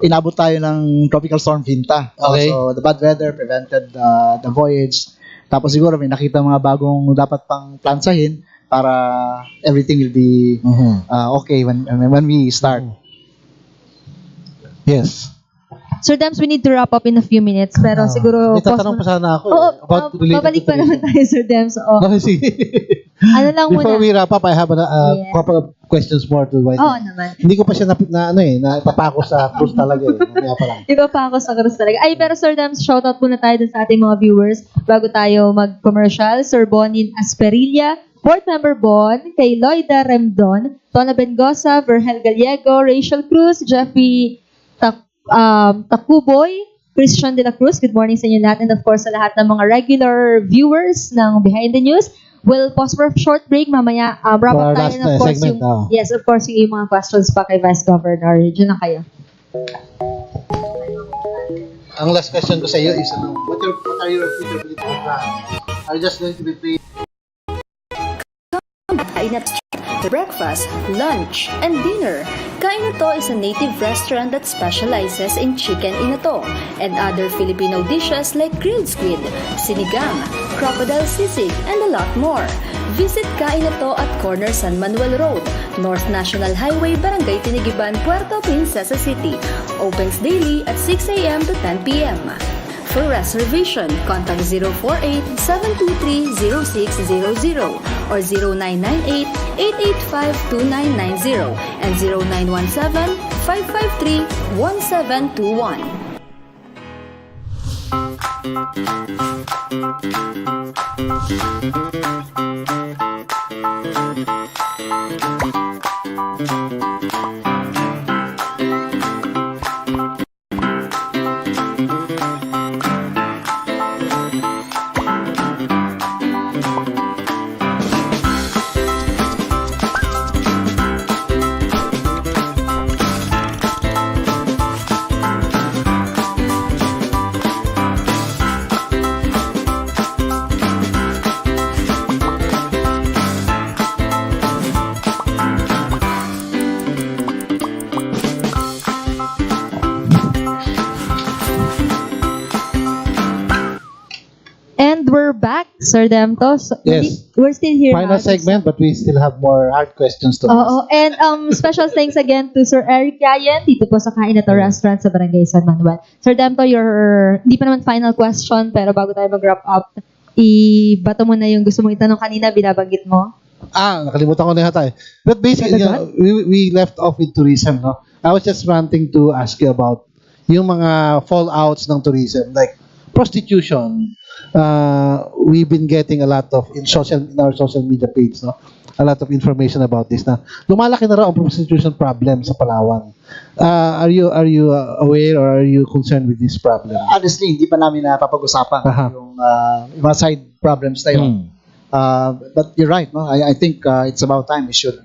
inabot tayo ng Tropical Storm Vinta. Okay. So the bad weather prevented the voyage. Tapos siguro may nakita mga bagong dapat pang plansahin para everything will be okay when we start. Yes. Sir Dems, we need to wrap up in a few minutes. Pero siguro... May tatanong pa sana ako. Oo, about related babalik to pa naman tayo, Sir Dems. Oo. Okay, sige. Ano lang Before muna. we wrap up, I have a Yes. couple of questions more to Vice. Oo naman. Hindi ko pa siya napapako sa cruise talaga eh. Mamaya pa lang. Iba pa ako sa krus talaga. Ay, pero Sir Dems, shoutout muna tayo dun sa ating mga viewers bago tayo mag-commercial. Sir Bonin Asperilla, Board Member Bon, kay Loida Remdon, Tona Bengosa, Vergel Gallego, Rachel Cruz, Jeffrey Takuboy, Christian De La Cruz. Good morning sa inyo lahat. And of course, sa lahat ng mga regular viewers ng Behind the News. We'll pause for a short break. Mamaya, wrap For our up tayo last, ng of course segment, yung... Yes, of course, yung mga questions pa kay Vice Governor. Diyan na kayo. Ang last question ko sa iyo is, what are your future political plans? Are you just going to be paid? Kain at breakfast, lunch, and dinner. Kain Ito is a native restaurant that specializes in chicken inato and other Filipino dishes like grilled squid, sinigang, crocodile sisig, and a lot more. Visit Kain Ito at Corner San Manuel Road, North National Highway, Barangay Tinigiban, Puerto Princesa City. Opens daily at 6 a.m. to 10 p.m. For reservation, contact 048-723-0600 or 0998-885-2990 and 0917-553-1721. And we're back, Sir Demto. So, Yes. We're still here. Final segment, but we still have more hard questions to ask. Oo. And special thanks again to Sir Eric Yayan dito po sa Kain Ito Restaurant sa Barangay San Manuel. Sir Demto, hindi pa naman final question, pero bago tayo mag-wrap up, ibato mo na yung gusto mong itanong kanina, binabanggit mo. Nakalimutan ko na yata eh. But basically, we left off with tourism, no? I was just wanting to ask you about yung mga fallouts ng tourism, like prostitution. We've been getting a lot of in our social media page, no? A lot of information about this na lumalaki na raw ang prostitution problem sa Palawan. Are you aware or are you concerned with this problem? Honestly, hindi pa namin napapag-usapan yung mga side problems na yun. But you're right, no? I think it's about time we should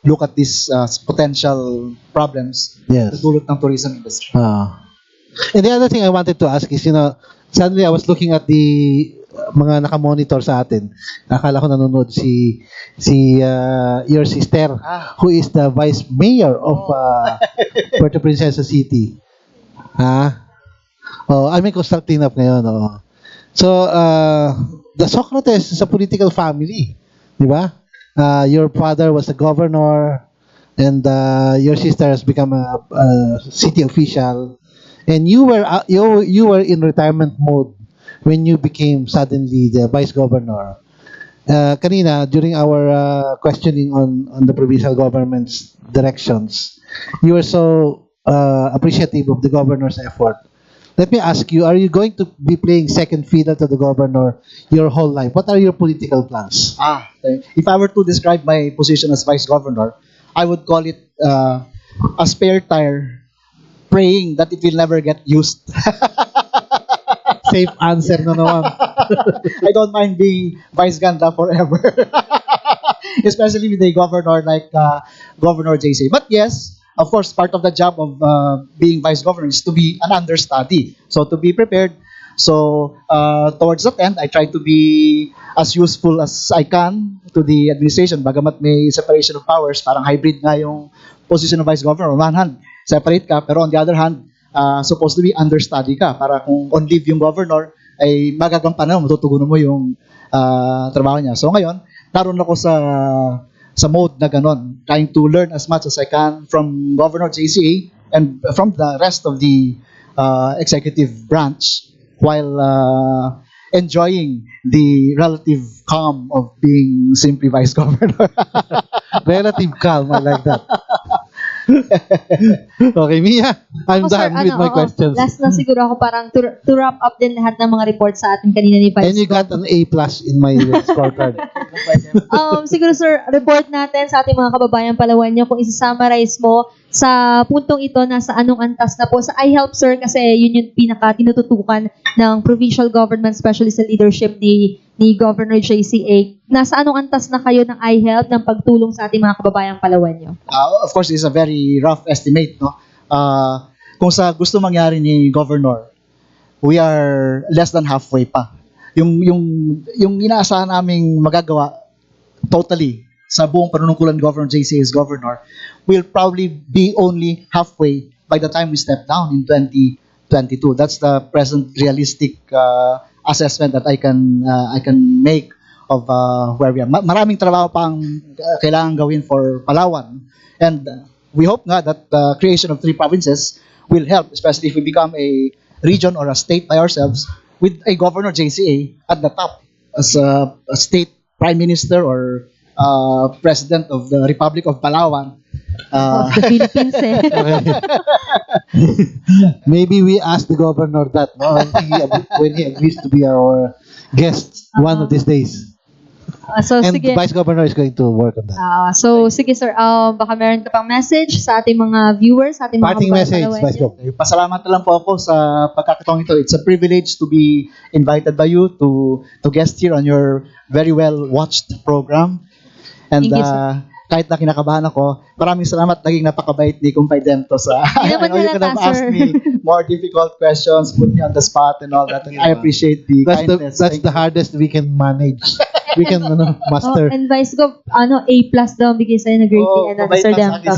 look at these potential problems na dulot ng tourism industry. And the other thing I wanted to ask is, suddenly I was looking at the mga naka-monitor sa atin. Akala ko nanonood si your sister, who is the vice mayor of Puerto Princesa City. I mean, constructing up ngayon. So, the Socrates is a political family. Di ba? Your father was a governor, and your sister has become a city official. And you were in retirement mode when you became suddenly the vice governor. Kanina, during our questioning on the provincial government's directions, you were so appreciative of the governor's effort. Let me ask you, are you going to be playing second fiddle to the governor your whole life? What are your political plans? If I were to describe my position as vice governor, I would call it a spare tire praying that it will never get used. Safe answer na naman. I don't mind being vice ganda forever. Especially with a governor like Governor JC. But yes, of course, part of the job of being vice governor is to be an understudy. So to be prepared. So towards that end, I try to be as useful as I can to the administration. Bagamat may separation of powers, parang hybrid nga yung position of vice governor. On one hand, separate ka, pero on the other hand, supposed to be understudy ka para kung on leave yung governor, ay magagampanan mo, matutugunan mo yung trabaho niya. So ngayon, naroon ako sa mode na ganon, trying to learn as much as I can from Governor JCA and from the rest of the executive branch while enjoying the relative calm of being simply vice governor. Relative calm, I like that. Okay, Mia, I'm done with my questions. Last na siguro ako parang to wrap up din lahat ng mga reports sa atin kanina ni Vice. And you got an A+ in my scorecard. Siguro sir, report natin sa ating mga kababayan Palawanyo kung isa-summarize mo sa puntong ito nasa anong antas na po sa iHelp sir kasi yun yung pinaka tinututukan ng provincial government especially sa leadership ni Governor JCA. Nasa anong antas na kayo ng iHelp ng pagtulong sa ating mga kababayang Palawanyo? Of course, it's a very rough estimate, no? Kung sa gusto mangyari ni Governor, we are less than halfway pa. Yung inaasahan naming magagawa totally sa buong panunungkulan ni Governor JCA as Governor will probably be only halfway by the time we step down in 2022. That's the present realistic assessment that I can make of where we are. Maraming trabaho pang kailangan gawin for Palawan, and we hope nga that the creation of 3 provinces will help, especially if we become a region or a state by ourselves with a governor JCA at the top as a state prime minister or president of the Republic of Palawan. Of the Philippines eh. Maybe we ask the governor that, no? When he agrees to be our guest one of these days. So And sige. the Vice Governor is going to work on that. So sige sir, baka meron ka pang message sa ating mga viewers, sa ating mga Parting message, Palawan. Vice Governor. Pasalamat na lang po ako sa pagkakataong ito. It's a privilege to be invited by you to guest here on your very well watched program. And Thank you, sir. kahit na kinakabahan ako, maraming salamat, naging napakabait ni Kumpay Dento sa Hindi naman you could have halata, asked sir. me more difficult questions, put me on the spot and all that. And I appreciate the kindness. That's the hardest we can manage. We can master. And Vice Gov, A+ daw ang bigay sa'yo na grade PN at Sir Demto.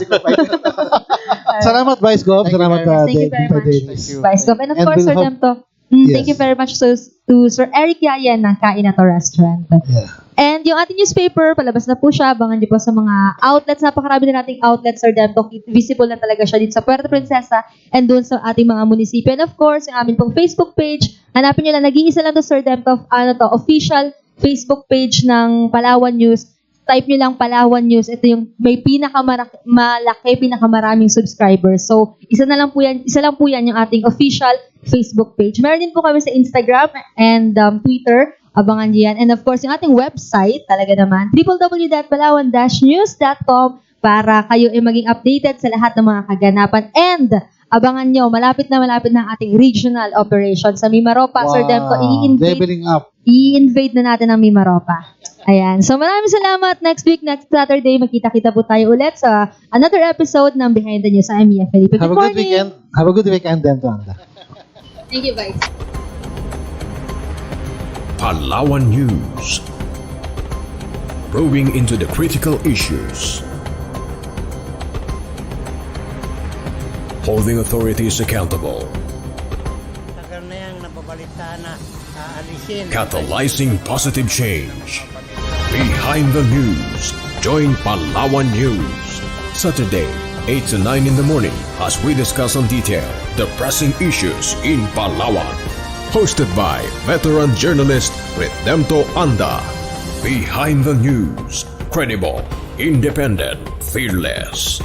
Salamat, Vice Gov. Thank you Salamat, very much. Thank you very much. Dennis. Vice Gov. And of And course, we'll Sir hope- Demto. Yes. Thank you very much to Sir Eric Yayan ng Kain na to Restaurant. Yeah. And yung ating newspaper, palabas na po siya. Abangan niyo po sa mga outlets. Napakarami na nating outlets, Sir Demto. Visible na talaga siya dito sa Puerto Princesa and doon sa ating mga munisipyo. And of course, yung amin pong Facebook page. Hanapin niyo lang, nag-iisa lang to, Sir Demto, official Facebook page ng Palawan News. Type niyo lang Palawan News. Ito yung may pinakamaraming subscribers. So, isa lang po yan yung ating official Facebook page. Meron din po kami sa Instagram and Twitter. Abangan niyo yan. And of course, yung ating website, talaga naman, www.palawan-news.com para kayo ay maging updated sa lahat ng mga kaganapan. And abangan nyo, malapit na ang ating regional operation sa Mimaropa. Sir Demko, Leveling up. i-invade na natin ang Mimaropa. Ayan. So maraming salamat. Next week, next Saturday, magkita-kita po tayo ulit sa another episode ng Behind the News sa MEF Felipe. Have a good weekend. Have a good weekend, Dentuanda. Thank you, Vice. Palawan News. Probing into the critical issues. Holding authorities accountable. Tagal na yung nababalitaan na aalisin. Catalyzing positive change. Behind the News. Join Palawan News. Saturday, 8 to 9 in the morning as we discuss on detail the pressing issues in Palawan. Hosted by veteran journalist Redempto Anda. Behind the News. Credible, independent, fearless.